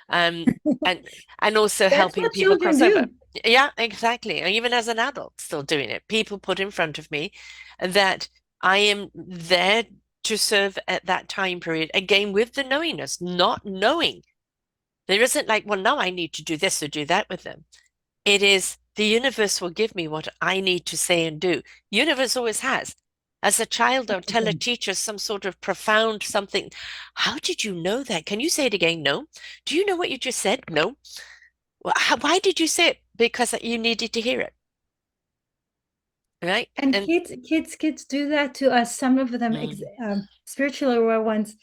Speaker 1: Um, and and also
Speaker 2: That's
Speaker 1: helping
Speaker 2: what
Speaker 1: people
Speaker 2: children
Speaker 1: cross over.
Speaker 2: do.
Speaker 1: Yeah, exactly. And even as an adult, still doing it. People put in front of me that I am there to serve at that time period, again with the knowingness, not knowing. There isn't like, well, now I need to do this or do that with them. It is the universe will give me what I need to say and do. Universe always has. As a child, I'll tell a
Speaker 2: Amazing.
Speaker 1: teacher some sort of profound something. How did you know that? Can you say it again? No. Do you know what you just said? No. Well, why did you say it? Because you needed to hear it, right?
Speaker 2: And
Speaker 1: And
Speaker 2: kids do that to us. Some of them,
Speaker 1: mm,
Speaker 2: spiritual ones,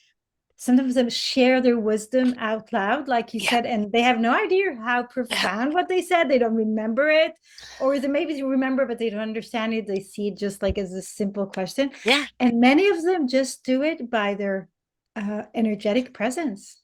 Speaker 2: some of them share their wisdom out loud, like you
Speaker 1: yeah,
Speaker 2: said, and they have no idea how
Speaker 1: yeah,
Speaker 2: profound what they said. They don't remember it, or they maybe remember, but they don't understand it. They see it just like as a simple question.
Speaker 1: yeah,
Speaker 2: And many of them just do it by their energetic presence.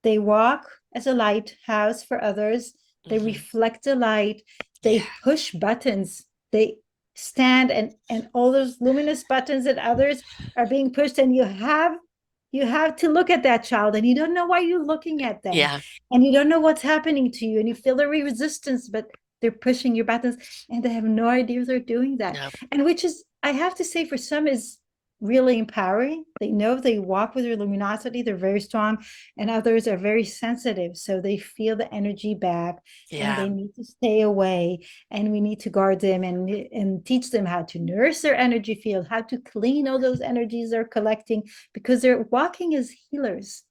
Speaker 2: They walk as a lighthouse for others. They
Speaker 1: hmm,
Speaker 2: reflect the light.
Speaker 1: yeah,
Speaker 2: They push buttons. They stand and all those luminous buttons that others are being pushed. And you have to look at that child, and you don't know why you're looking at them,
Speaker 1: yeah.
Speaker 2: and you don't know what's happening to you, and you feel the resistance, but they're pushing your buttons, and they have no idea they're doing that.
Speaker 1: No,
Speaker 2: And which is, I have to say, for some is really empowering. They know they walk with their luminosity, they're very strong, and others are very sensitive. So they feel the energy back and
Speaker 1: Yeah.
Speaker 2: they need to stay away. And we need to guard them and teach them how to nurse their energy field, how to clean all those energies they're collecting, because they're walking as healers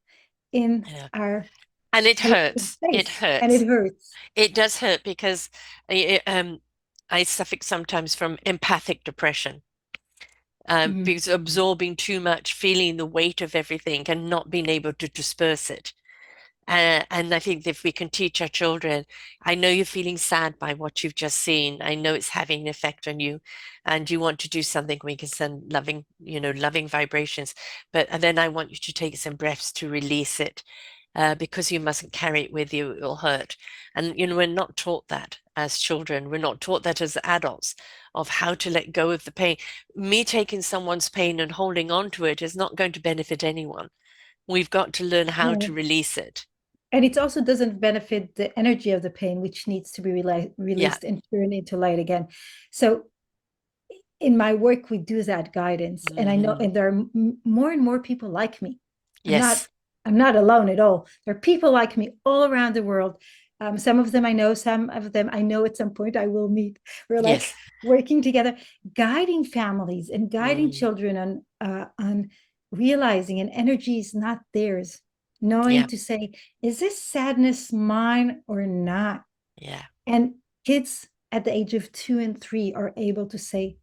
Speaker 2: in
Speaker 1: Yeah.
Speaker 2: our
Speaker 1: And it
Speaker 2: spiritual
Speaker 1: hurts. It
Speaker 2: space. And
Speaker 1: hurts.
Speaker 2: it hurts.
Speaker 1: It does hurt because I suffer sometimes from empathic depression,
Speaker 2: Mm.
Speaker 1: because absorbing too much, feeling the weight of everything and not being able to disperse it. And I think if we can teach our children, I know you're feeling sad by what you've just seen. I know it's having an effect on you, and you want to do something. We can send loving, loving vibrations. But and then I want you to take some breaths to release it, because you mustn't carry it with you. It'll hurt. And we're not taught that as children. We're not taught that as adults of how to let go of the pain. Me taking someone's pain and holding on to it is not going to benefit anyone. We've got to learn how to
Speaker 2: No.
Speaker 1: release it.
Speaker 2: And it also doesn't benefit the energy of the pain, which needs to be
Speaker 1: Yeah.
Speaker 2: released and turned into light again. So in my work, we do that guidance, and I know,
Speaker 1: Hmm.
Speaker 2: and there are more and more people like me. I'm not,
Speaker 1: Yes.
Speaker 2: I'm not alone at all. There are people like me all around the world. Some of them I know, some of them I know at some point I will meet. We're like
Speaker 1: Yes.
Speaker 2: working together, guiding families and guiding
Speaker 1: Mm.
Speaker 2: children on realizing an energy is not theirs, knowing
Speaker 1: Yeah.
Speaker 2: to say, is this sadness mine or not?
Speaker 1: Yeah.
Speaker 2: And kids at the age of 2 and 3 are able to say,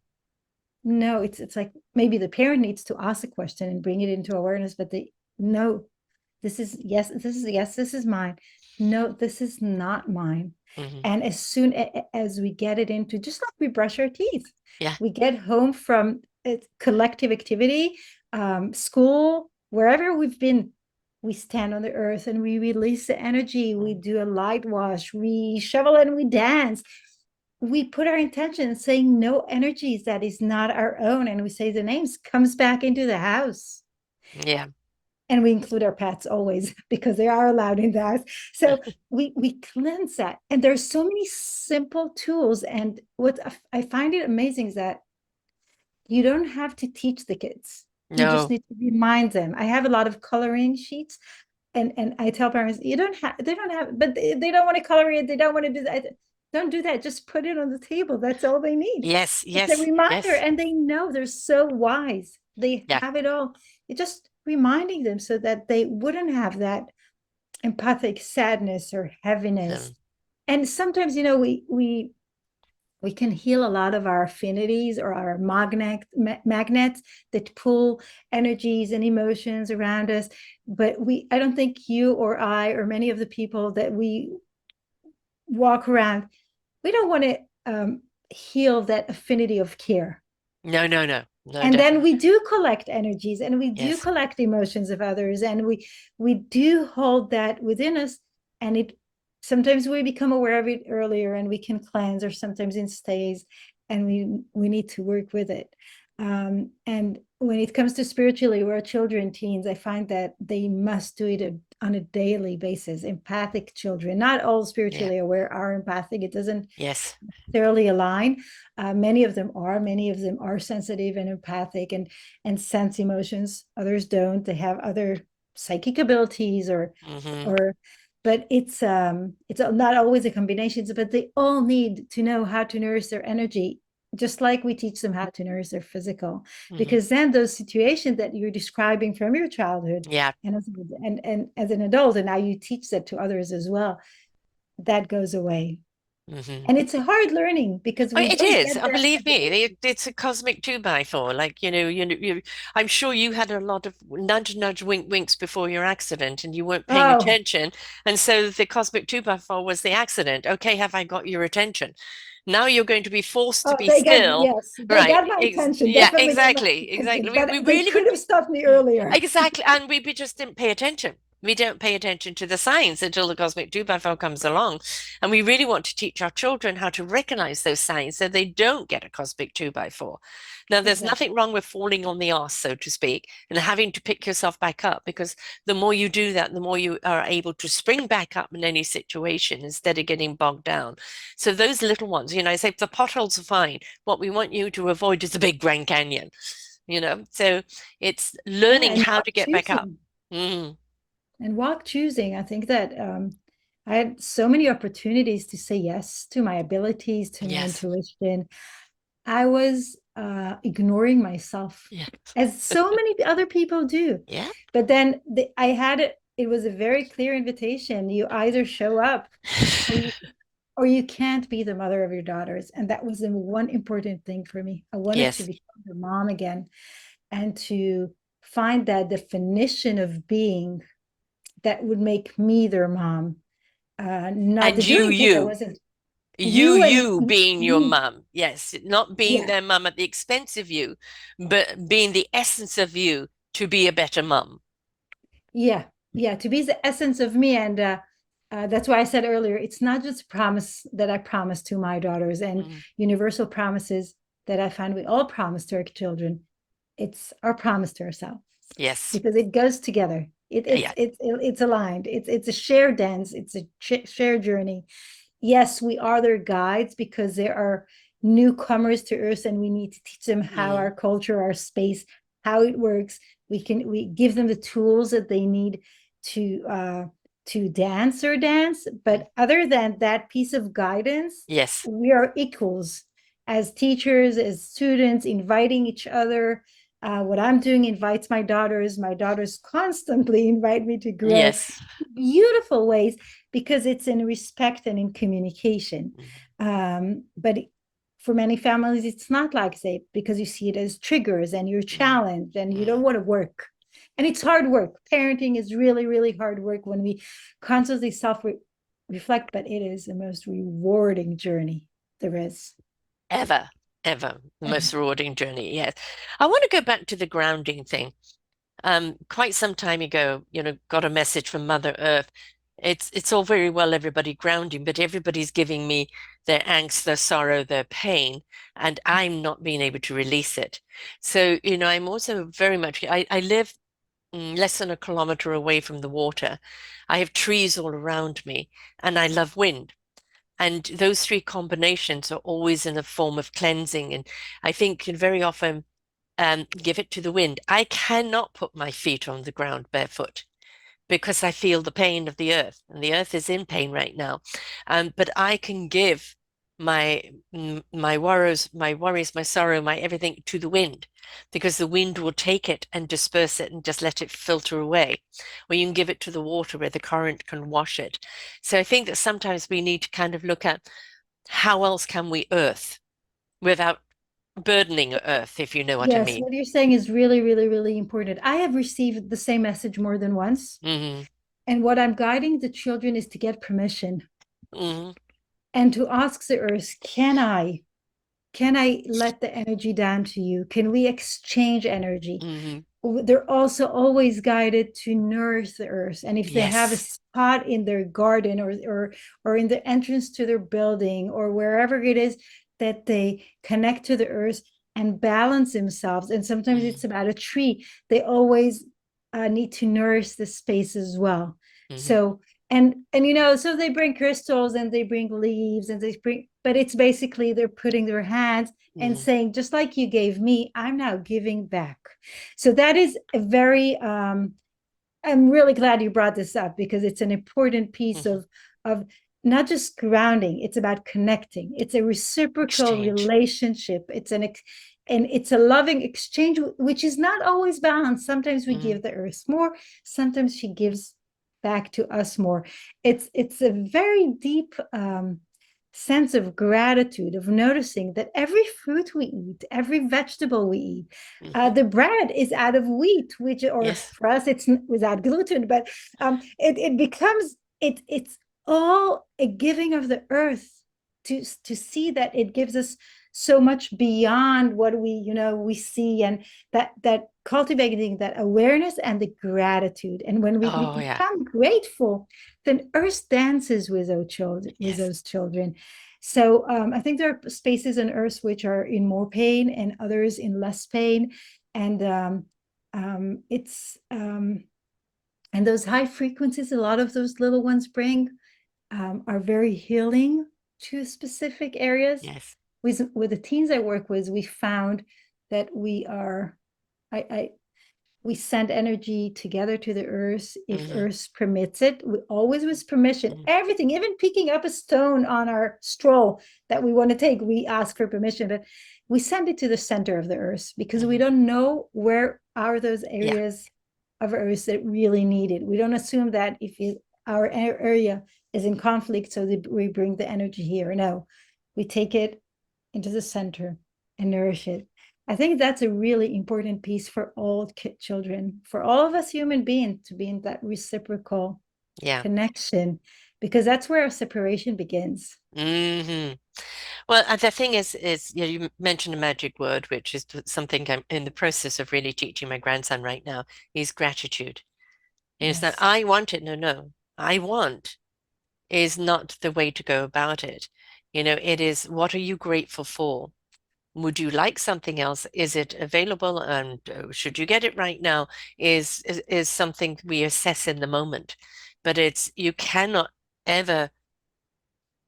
Speaker 2: no, it's like maybe the parent needs to ask a question and bring it into awareness, but they no, this is yes, this is mine. No, this is not mine.
Speaker 1: Hmm.
Speaker 2: And as soon as we get it into, just like we brush our teeth,
Speaker 1: Yeah.
Speaker 2: we get home from a collective activity, school, wherever we've been, we stand on the earth and we release the energy. We
Speaker 1: Mm.
Speaker 2: do a light wash, we shovel and we dance, we put our intention saying no energies that is not our own, and we say the names comes back into the house,
Speaker 1: Yeah.
Speaker 2: and we include our pets always because they are allowed in the house. So we cleanse that, and there's so many simple tools. And what I find it amazing is that you don't have to teach the kids, you just
Speaker 1: No.
Speaker 2: need to remind them. I have a lot of coloring sheets, and I tell parents, you don't have, they don't have, but they don't want to color it, they don't want to do that. Don't do that. Just put it on the table. That's all they need.
Speaker 1: Yes.
Speaker 2: It's a
Speaker 1: Yes.
Speaker 2: reminder,
Speaker 1: Yes.
Speaker 2: and they know they're so wise. They
Speaker 1: Yeah.
Speaker 2: have it all. It's just reminding them so that they wouldn't have that empathic sadness or heaviness.
Speaker 1: Um,
Speaker 2: And sometimes, we can heal a lot of our affinities or our magnets that pull energies and emotions around us. But I don't think you or I or many of the people that we walk around, we don't want to heal that affinity of care.
Speaker 1: no. No. No. No.
Speaker 2: And then
Speaker 1: Definitely.
Speaker 2: we do collect energies and we do
Speaker 1: Yes.
Speaker 2: collect emotions of others, and we do hold that within us. And it sometimes we become aware of it earlier and we can cleanse, or sometimes it stays and we need to work with it. And when it comes to spiritually, where children, teens, I find that they must do it on a daily basis. Empathic children, not all
Speaker 1: Yeah.
Speaker 2: spiritually aware are empathic. It doesn't
Speaker 1: Yes.
Speaker 2: necessarily align. Many of them are sensitive and empathic and sense emotions. Others don't. They have other psychic abilities,
Speaker 1: Hmm.
Speaker 2: or but it's not always a combination, but they all need to know how to nourish their energy, just like we teach them how to nourish their physical.
Speaker 1: Hmm.
Speaker 2: Because then those situations that you're describing from your childhood
Speaker 1: Yeah.
Speaker 2: and as an adult, and now you teach that to others as well, that goes away.
Speaker 1: Hmm.
Speaker 2: And it's a hard learning because
Speaker 1: Oh,
Speaker 2: we
Speaker 1: it
Speaker 2: don't
Speaker 1: is.
Speaker 2: get that
Speaker 1: Believe
Speaker 2: at the
Speaker 1: me,
Speaker 2: beginning.
Speaker 1: it's a cosmic two by four. Like, I'm sure you had a lot of nudge, nudge, wink, winks before your accident and you weren't paying
Speaker 2: Oh,
Speaker 1: attention. And so the cosmic two by four was the accident. Okay, have I got your attention? Now you're going to be forced to
Speaker 2: oh,
Speaker 1: be still.
Speaker 2: they
Speaker 1: Right.
Speaker 2: got my attention,
Speaker 1: Yeah,
Speaker 2: definitely got my
Speaker 1: exactly.
Speaker 2: attention,
Speaker 1: Exactly. We,
Speaker 2: but
Speaker 1: we
Speaker 2: they
Speaker 1: really
Speaker 2: could
Speaker 1: would
Speaker 2: have stopped me earlier.
Speaker 1: exactly. And we just didn't pay attention. We don't pay attention to the signs until the cosmic two by four comes along. And we really want to teach our children how to recognize those signs so they don't get a cosmic two by four. Now, there's
Speaker 2: Exactly.
Speaker 1: nothing wrong with falling on the arse, so to speak, and having to pick yourself back up, because the more you do that, the more you are able to spring back up in any situation instead of getting bogged down. So those little ones, I say the potholes are fine. What we want you to avoid is the big Grand Canyon. So it's
Speaker 2: Yeah,
Speaker 1: learning
Speaker 2: and
Speaker 1: how
Speaker 2: walk
Speaker 1: to get back up.
Speaker 2: choosing.
Speaker 1: Mm,
Speaker 2: And walk choosing. I think that I had so many opportunities to say yes to my abilities, to my
Speaker 1: yes.
Speaker 2: intuition. I was ignoring myself,
Speaker 1: Yeah.
Speaker 2: as so many other people do.
Speaker 1: Yeah.
Speaker 2: But then I had it. It was a very clear invitation. You either show up, or you can't be the mother of your daughters. And that was the one important thing for me. I wanted to
Speaker 1: Yes.
Speaker 2: become the mom again and to find that definition of being that would make me their mom. Not
Speaker 1: And
Speaker 2: the
Speaker 1: you,
Speaker 2: doing things I
Speaker 1: you,
Speaker 2: wasn't.
Speaker 1: you,
Speaker 2: You and
Speaker 1: you being your
Speaker 2: me.
Speaker 1: mum. Yes. Not being
Speaker 2: Yeah,
Speaker 1: their mum at the expense of you, but being the essence of you to be a better mum.
Speaker 2: yeah, yeah. To be the essence of me, and that's why I said earlier, it's not just a promise that I promise to my daughters and
Speaker 1: Mm.
Speaker 2: universal promises that I find we all promise to our children. It's our promise to ourselves
Speaker 1: Yes.
Speaker 2: because it goes together.
Speaker 1: Yeah.
Speaker 2: It's aligned. It's a shared dance. It's a shared journey. Yes, we are their guides because they are newcomers to Earth, and we need to teach them how our
Speaker 1: Mm.
Speaker 2: culture, our space, how it works. We give them the tools that they need to dance or dance.
Speaker 1: Mm.
Speaker 2: But other than that piece of guidance,
Speaker 1: Yes.
Speaker 2: we are equals as teachers, as students, inviting each other. What I'm doing invites my daughters. My daughters constantly invite me to grow
Speaker 1: Yes.
Speaker 2: beautiful ways because it's in respect and in communication.
Speaker 1: Mm.
Speaker 2: But for many families, it's not like that because you see it as triggers and you're
Speaker 1: Mm.
Speaker 2: challenged and you
Speaker 1: Mm.
Speaker 2: don't want to work. And it's hard work. Parenting is really, really hard work when we constantly self reflect, but it is the most rewarding journey there is.
Speaker 1: Ever, ever. The most rewarding journey. Yes. I want to go back to the grounding thing. Quite some time ago, got a message from Mother Earth. It's all very well everybody grounding, but everybody's giving me their angst, their sorrow, their pain, and I'm not being able to release it. So, I'm also very much I live less than a kilometer away from the water. I have trees all around me, and I love wind. And those three combinations are always in a form of cleansing. And I think very often give it to the wind. I cannot put my feet on the ground barefoot because I feel the pain of the earth, and the earth is in pain right now. But I can give my my worries, my sorrow, my everything to the wind, because the wind will take it and disperse it and just let it filter away. Or you can give it to the water where the current can wash it. So I think that sometimes we need to kind of look at how else can we earth without burdening earth, if you know what I
Speaker 2: Yes,
Speaker 1: mean.
Speaker 2: what you're saying is really, really, really important. I have received the same message more than once.
Speaker 1: Hmm.
Speaker 2: And what I'm guiding the children is to get permission
Speaker 1: Hmm.
Speaker 2: and to ask the earth, can I let the energy down to you? Can we exchange energy?
Speaker 1: Hmm.
Speaker 2: They're also always guided to nourish the earth. And if they have a
Speaker 1: Yes.
Speaker 2: spot in their garden or in the entrance to their building or wherever it is that they connect to the earth and balance themselves, and sometimes
Speaker 1: Mm-hmm.
Speaker 2: it's about a tree, they always need to nourish the space as well.
Speaker 1: Mm-hmm.
Speaker 2: So so they bring crystals and they bring leaves and they bring, but it's basically they're putting their hands and
Speaker 1: Mm-hmm.
Speaker 2: saying, just like you gave me, I'm now giving back. So that is a very I'm really glad you brought this up because it's an important piece
Speaker 1: Mm-hmm.
Speaker 2: of not just grounding, it's about connecting. It's a reciprocal
Speaker 1: Exchange.
Speaker 2: relationship. And it's a loving exchange, which is not always balanced. Sometimes we
Speaker 1: Mm-hmm.
Speaker 2: give the earth more, sometimes she gives back to us more. It's a very deep sense of gratitude, of noticing that every fruit we eat, every vegetable we eat,
Speaker 1: Mm-hmm.
Speaker 2: the bread is out of wheat, which, or
Speaker 1: Yes.
Speaker 2: for us, it's without gluten, but it becomes, it's all a giving of the earth to see that it gives us so much beyond what we see, and that cultivating that awareness and the gratitude. And when we
Speaker 1: Oh, yeah.
Speaker 2: become grateful, then earth dances with those children,
Speaker 1: Yes.
Speaker 2: So I think there are spaces on earth which are in more pain and others in less pain. And it's and those high frequencies, a lot of those little ones bring are very healing to specific areas.
Speaker 1: Yes.
Speaker 2: With the teens I work with, we found that we are I we send energy together to the earth if
Speaker 1: Hmm.
Speaker 2: earth permits it, we always with permission.
Speaker 1: Hmm.
Speaker 2: Everything, even picking up a stone on our stroll that we want to take, we ask for permission, but we send it to the center of the earth because we
Speaker 1: Hmm.
Speaker 2: don't know where are those
Speaker 1: Yeah.
Speaker 2: areas of earth that really need it. We don't assume that if our area is in conflict, so that we bring the energy here. No, we take it into the center and nourish it. I think that's a really important piece for all children, for all of us human beings, to be in that reciprocal
Speaker 1: Yeah.
Speaker 2: connection, because that's where our separation begins.
Speaker 1: Hmm. Well, the thing is, you mentioned a magic word, which is something I'm in the process of really teaching my grandson right now, is gratitude. Is that
Speaker 2: Yes.
Speaker 1: I want it? No, no. I want is not the way to go about it. It is what are you grateful for? Would you like something else? Is it available? And should you get it right now? Is something we assess in the moment. But you cannot ever,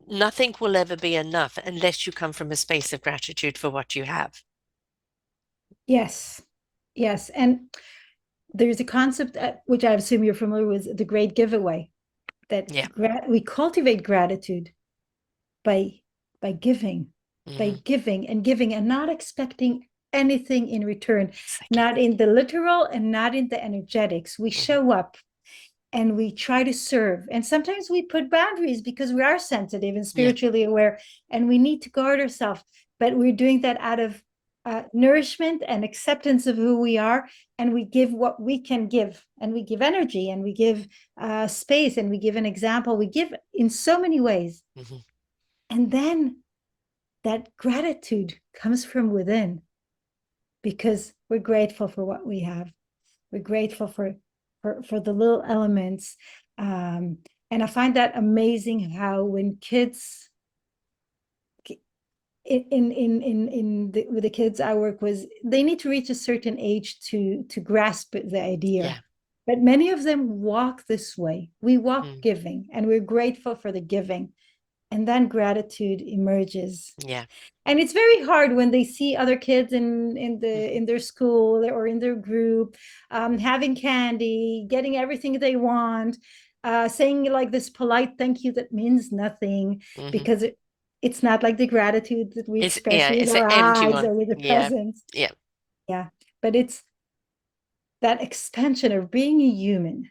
Speaker 1: nothing will ever be enough unless you come from a space of gratitude for what you have.
Speaker 2: Yes. Yes. And there's a concept which I assume you're familiar with, the great giveaway, that
Speaker 1: Yeah.
Speaker 2: we cultivate gratitude by by giving,
Speaker 1: Hmm.
Speaker 2: and giving and not expecting anything in return,
Speaker 1: Exactly.
Speaker 2: not in the literal and not in the energetics. We
Speaker 1: Hmm.
Speaker 2: show up and we try to serve. And sometimes we put boundaries because we are sensitive and
Speaker 1: Yeah.
Speaker 2: spiritually aware and we need to guard ourselves. But we're doing that out of nourishment and acceptance of who we are. And we give what we can give. And we give energy and we give space and we give an example. We give in so many ways.
Speaker 1: Hmm.
Speaker 2: And then that gratitude comes from within because we're grateful for what we have. We're grateful for the little elements. Um, and I find that amazing how when kids with the kids I work with, they need to reach a certain age to grasp the idea.
Speaker 1: Yeah.
Speaker 2: But many of them walk this way. We walk
Speaker 1: Mm.
Speaker 2: giving, and we're grateful for the giving, and then gratitude emerges.
Speaker 1: Yeah.
Speaker 2: And it's very hard when they see other kids
Speaker 1: Hmm.
Speaker 2: in their school or in their group, having candy, getting everything they want, saying like this polite thank you that means nothing
Speaker 1: Hmm.
Speaker 2: because it's not like the gratitude that we express
Speaker 1: Yeah,
Speaker 2: with
Speaker 1: it's an
Speaker 2: our
Speaker 1: empty
Speaker 2: eyes
Speaker 1: one.
Speaker 2: or with the
Speaker 1: Yeah.
Speaker 2: presence.
Speaker 1: Yeah.
Speaker 2: Yeah, but it's that expansion of being a human.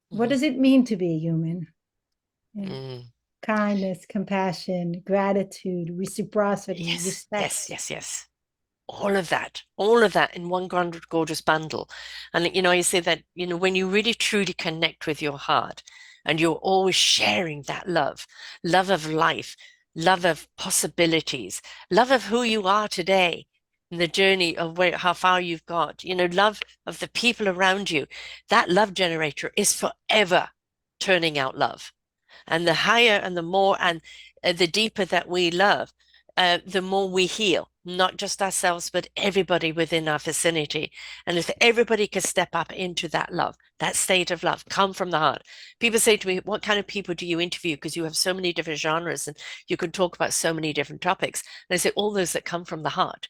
Speaker 2: What
Speaker 1: Hmm.
Speaker 2: does it mean to be a human? Yeah.
Speaker 1: Mm.
Speaker 2: Kindness, compassion, gratitude, reciprocity,
Speaker 1: Yes. Yes.
Speaker 2: respect.
Speaker 1: Yes. Yes. All of that in one gorgeous bundle. And you say that, when you really truly connect with your heart and you're always sharing that love of life, love of possibilities, love of who you are today, and the journey of how far you've got, love of the people around you, that love generator is forever turning out love. And the higher and the more and the deeper that we love, the more we heal, not just ourselves, but everybody within our vicinity. And if everybody could step up into that love, that state of love, come from the heart. People say to me, what kind of people do you interview? Because you have so many different genres and you can talk about so many different topics. And I say, all those that come from the heart,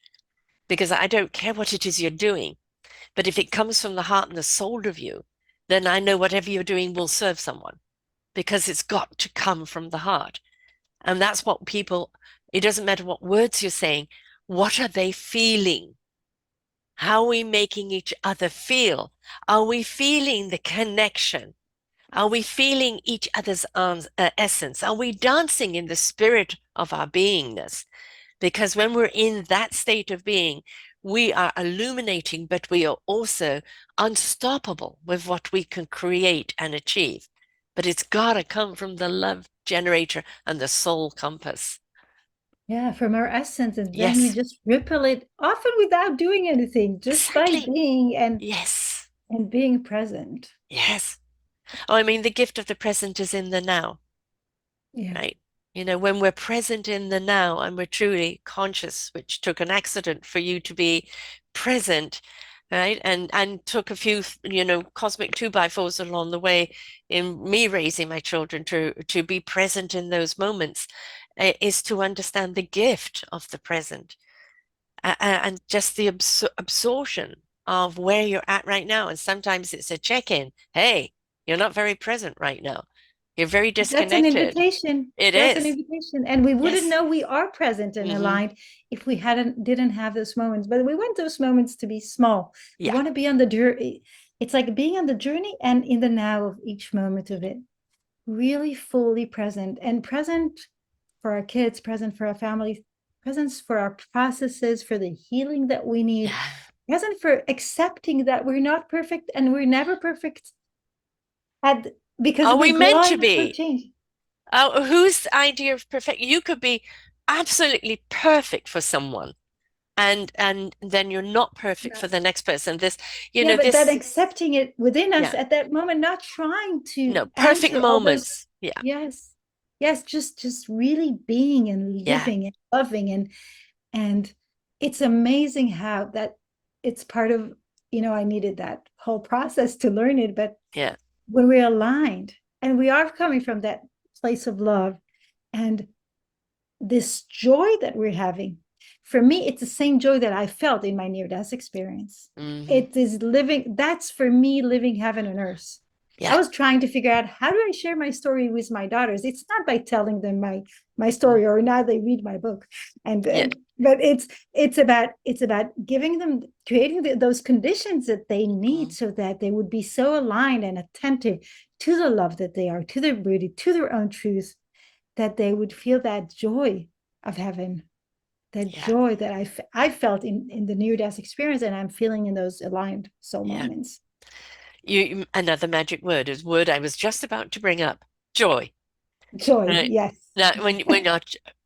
Speaker 1: because I don't care what it is you're doing. But if it comes from the heart and the soul of you, then I know whatever you're doing will serve someone because it's got to come from the heart. And that's what people, it doesn't matter what words you're saying, what are they feeling? How are we making each other feel? Are we feeling the connection? Are we feeling each other's essence? Are we dancing in the spirit of our beingness? Because when we're in that state of being, we are illuminating, but we are also unstoppable with what we can create and achieve. But it's got to come from the love generator and the soul compass.
Speaker 2: Yeah, from our essence, and then we
Speaker 1: Yes,
Speaker 2: just ripple it, often without doing anything, just by
Speaker 1: exactly.
Speaker 2: being
Speaker 1: Yes,
Speaker 2: and being present.
Speaker 1: yes. Oh, I mean, the gift of the present is in the now.
Speaker 2: Yeah.
Speaker 1: Right? When we're present in the now and we're truly conscious, which took an accident for you to be present, right? And took a few, cosmic two by fours along the way in me raising my children to be present in those moments, is to understand the gift of the present and just the absorption. of where you're at right now. And sometimes it's a check-in. Hey, you're not very present right now. You're very
Speaker 2: That's an
Speaker 1: disconnected.
Speaker 2: invitation.
Speaker 1: It
Speaker 2: That's an
Speaker 1: is.
Speaker 2: invitation. And we wouldn't
Speaker 1: Yes.
Speaker 2: know we are present and
Speaker 1: Hmm.
Speaker 2: aligned if we hadn't didn't have those moments. But we want those moments to be small. We
Speaker 1: Yeah.
Speaker 2: want to be on the journey. It's like being on the journey and in the now of each moment of it. Really fully present and present for our kids, present for our families, presence for our processes, for the healing that we need,
Speaker 1: Yeah.
Speaker 2: present for accepting that we're not perfect and we're never perfect at because
Speaker 1: Are we
Speaker 2: we're
Speaker 1: meant to
Speaker 2: glowing for
Speaker 1: be?
Speaker 2: change.
Speaker 1: Whose idea of perfect? You could be absolutely perfect for someone, and then you're not perfect for
Speaker 2: No.
Speaker 1: the next person. This,
Speaker 2: Yeah, but that
Speaker 1: this,
Speaker 2: accepting it within us
Speaker 1: yeah,
Speaker 2: at that moment, not trying to
Speaker 1: no, perfect
Speaker 2: answer all those
Speaker 1: moments. Yeah,
Speaker 2: yes, yes, just really being and
Speaker 1: yeah,
Speaker 2: living and loving and it's amazing how that it's part of, I needed that whole process to learn it, but
Speaker 1: yeah.
Speaker 2: when we're aligned and we are coming from that place of love and this joy that we're having, for me, it's the same joy that I felt in my near death experience.
Speaker 1: Hmm.
Speaker 2: It is living, that's for me, living heaven on earth. I
Speaker 1: Yeah.
Speaker 2: was trying to figure out how do I share my story with my daughters. It's not by telling them my
Speaker 1: Mm.
Speaker 2: story or now they read my book,
Speaker 1: Yeah.
Speaker 2: but it's about giving them creating those conditions that they need
Speaker 1: Mm.
Speaker 2: so that they would be so aligned and attentive to the love that they are, to their beauty, to their own truth, that they would feel that joy of heaven, that
Speaker 1: Yeah.
Speaker 2: joy that I felt in the near death experience, and I'm feeling in those aligned soul
Speaker 1: Yeah.
Speaker 2: moments.
Speaker 1: Another magic word is word I was just about to bring up. Joy.
Speaker 2: Joy,
Speaker 1: Right.
Speaker 2: yes.
Speaker 1: Now, when our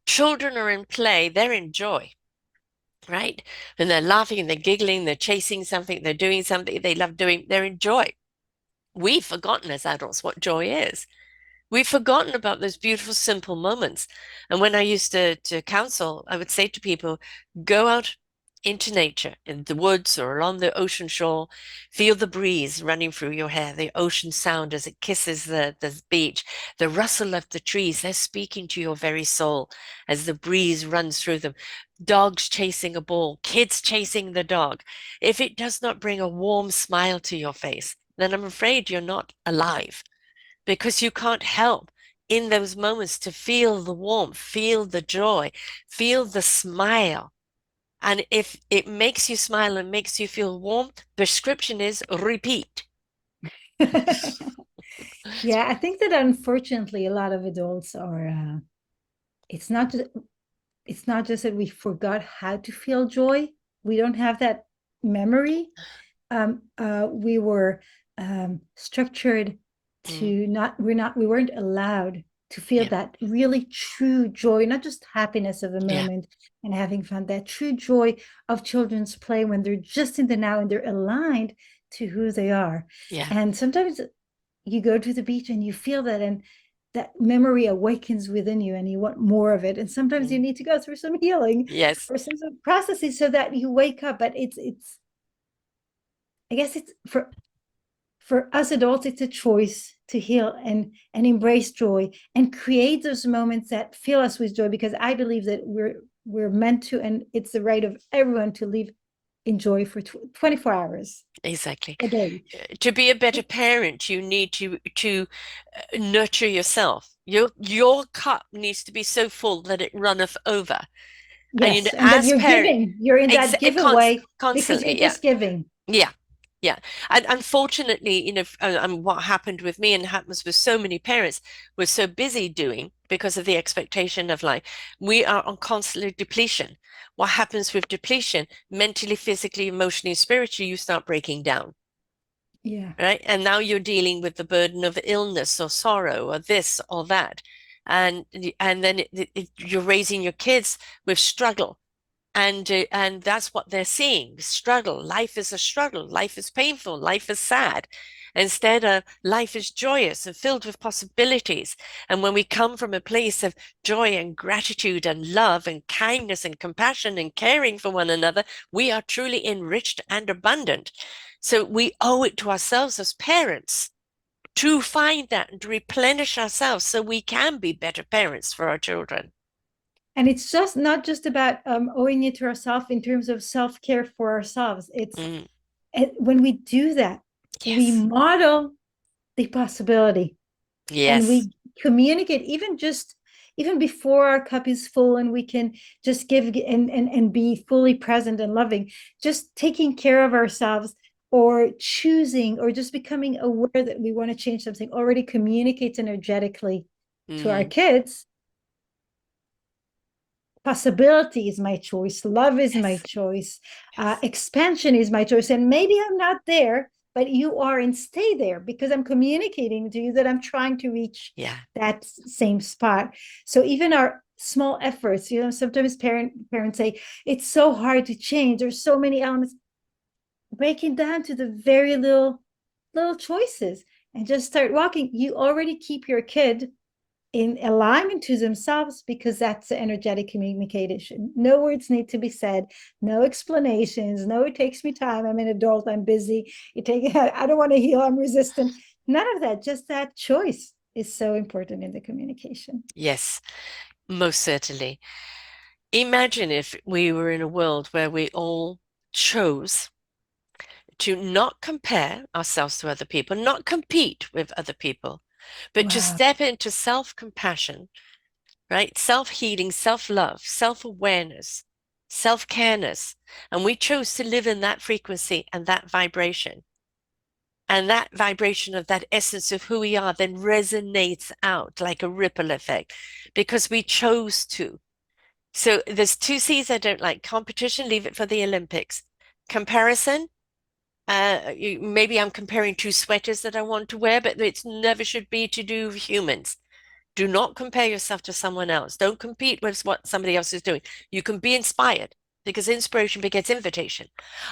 Speaker 1: children are in play, they're in joy, right? And they're laughing, they're giggling, they're chasing something, they're doing something they love doing, they're in joy. We've forgotten as adults what joy is. We've forgotten about those beautiful, simple moments. And when I used to counsel, I would say to people, go out into nature, in the woods or along the ocean shore, feel the breeze running through your hair, the ocean sound as it kisses the beach, the rustle of the trees. They're speaking to your very soul as the breeze runs through them. Dogs chasing a ball, kids chasing the dog. If it does not bring a warm smile to your face, then I'm afraid you're not alive because you can't help in those moments to feel the warmth, feel the joy, feel the smile. And if it makes you smile and makes you feel warm, prescription is repeat.
Speaker 2: Yeah, I think that unfortunately a lot of adults are it's not just it's not just that we forgot how to feel joy. We don't have that memory. We were structured
Speaker 1: Mm,
Speaker 2: to we weren't allowed to feel
Speaker 1: yeah,
Speaker 2: that really true joy, not just happiness of the
Speaker 1: yeah,
Speaker 2: moment and having fun, that true joy of children's play when they're just in the now and they're aligned to who they are.
Speaker 1: yeah.
Speaker 2: And sometimes you go to the beach and you feel that, and that memory awakens within you and you want more of it. And sometimes you
Speaker 1: Mm,
Speaker 2: need to go through some healing
Speaker 1: yes,
Speaker 2: or some sort of processes so that you wake up. But it's I guess it's for us adults, it's a choice to heal and embrace joy and create those moments that fill us with joy, because I believe that we're meant to, and it's the right of everyone to live in joy for 24 hours
Speaker 1: exactly.
Speaker 2: a day.
Speaker 1: To be a better parent, you need to nurture yourself. Your cup needs to be so full that it runneth over. And
Speaker 2: Yes, and that
Speaker 1: as
Speaker 2: you're
Speaker 1: parent,
Speaker 2: giving, you're in that giveaway because you're
Speaker 1: constantly, yeah.
Speaker 2: just giving.
Speaker 1: Yeah, yeah. And unfortunately, what happened with me and happens with so many parents, we're so busy doing because of the expectation of life. We are on constant depletion. What happens with depletion, mentally, physically, emotionally, spiritually, you start breaking down,
Speaker 2: Yeah.
Speaker 1: right? And now you're dealing with the burden of illness or sorrow or this or that. And then you're raising your kids with struggle, and that's what they're seeing: struggle. Life is a struggle. Life is painful. Life is sad. Instead of life is joyous and filled with possibilities. And when we come from a place of joy and gratitude and love and kindness and compassion and caring for one another, we are truly enriched and abundant. So we owe it to ourselves as parents to find that and to replenish ourselves so we can be better parents for our children.
Speaker 2: And it's just not just about owing it to ourselves in terms of self-care for ourselves. It's
Speaker 1: Mm,
Speaker 2: And when we do that, we
Speaker 1: Yes.
Speaker 2: model the possibility, and
Speaker 1: Yes.
Speaker 2: we communicate even before our cup is full, and we can just give and be fully present and loving, just taking care of ourselves, or choosing, or just becoming aware that we want to change something, already communicates energetically to our
Speaker 1: Mm,
Speaker 2: kids. Possibility is my choice, love is my
Speaker 1: yes.
Speaker 2: choice,
Speaker 1: Yes.
Speaker 2: expansion is my choice, and maybe I'm not there, but you are, and stay there, because I'm communicating to you that I'm trying to reach
Speaker 1: Yeah.
Speaker 2: that same spot. So even our small efforts, sometimes parents say it's so hard to change, there's so many elements. Breaking down to the very little choices, and just start walking, you already keep your kid in alignment to themselves, because that's the energetic communication. No words need to be said, no explanations, no it takes me time, I'm an adult, I'm busy, I don't want to heal, I'm resistant. None of that, just that choice is so important in the communication.
Speaker 1: Yes. Most certainly. Imagine if we were in a world where we all chose to not compare ourselves to other people, not compete with other people, but to
Speaker 2: Wow.
Speaker 1: step into self-compassion, right? Self-healing, self-love, self-awareness, self-careness. And we chose to live in that frequency and that vibration. And that vibration of that essence of who we are then resonates out like a ripple effect because we chose to. So there's two C's I don't like. Competition, leave it for the Olympics. Comparison, maybe I'm comparing two sweaters that I want to wear, but it never should be to do with humans. Do not compare yourself to someone else. Don't compete with what somebody else is doing. You can be inspired because inspiration begets invitation.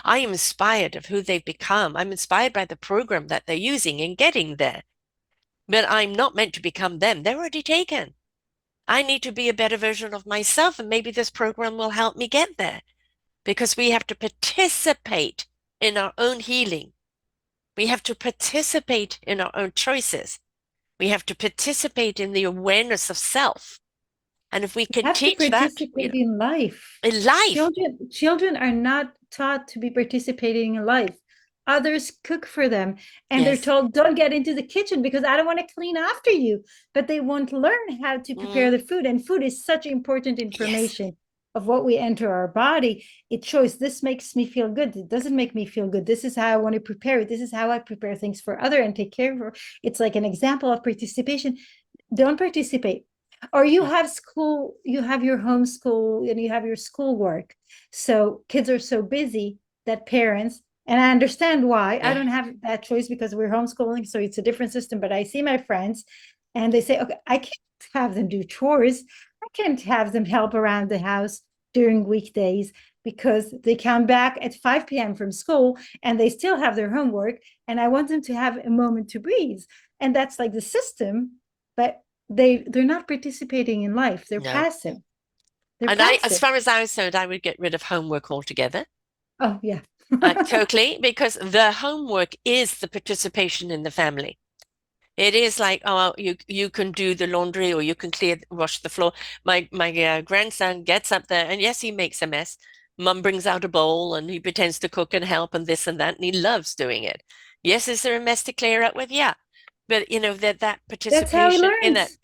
Speaker 1: I am inspired of who they've become. I'm inspired by the program that they're using in getting there, but I'm not meant to become them. They're already taken. I need to be a better version of myself, and maybe this program will help me get there because we have to participate in our own healing. We have to participate in our own choices. We have to participate in the awareness of self. And if we
Speaker 2: We
Speaker 1: can
Speaker 2: have to
Speaker 1: teach that,
Speaker 2: participate in life.
Speaker 1: in life,
Speaker 2: Children are not taught to be participating in life. Others cook for them, and they're
Speaker 1: yes,
Speaker 2: told, don't get into the kitchen because I don't want to clean after you. But they won't learn how to prepare
Speaker 1: mm,
Speaker 2: the food. And food is such important
Speaker 1: yes,
Speaker 2: information of what we enter our body. It shows, this makes me feel good. It doesn't make me feel good. This is how I want to prepare it. This is how I prepare things for other and take care of her. It's like an example of participation. Don't participate. Or you
Speaker 1: mm,
Speaker 2: have school, you have your homeschool, and you have your schoolwork. So kids are so busy that parents, and I understand why, I
Speaker 1: yeah,
Speaker 2: don't have that choice because we're homeschooling, so it's a different system. But I see my friends, and they say, okay, I can't have them do chores. I can't have them help around the house during weekdays, because they come back at 5 p.m. from school and they still have their homework. And I want them to have a moment to breathe. And that's like the system, but they're not participating in life. They're
Speaker 1: no.
Speaker 2: passive. They're
Speaker 1: And I, as
Speaker 2: passive.
Speaker 1: far as I was concerned, I would get rid of homework altogether.
Speaker 2: Oh yeah.
Speaker 1: Totally, because the homework is the participation in the family. It is like, oh, you can do the laundry or you can wash the floor. My grandson gets up there and yes, he makes a mess. Mum brings out a bowl and he pretends to cook and help and this and that, and he loves doing it. Yes, is there a mess to clear up with? Yeah, but that
Speaker 2: That's how he
Speaker 1: participation in that.
Speaker 2: learns.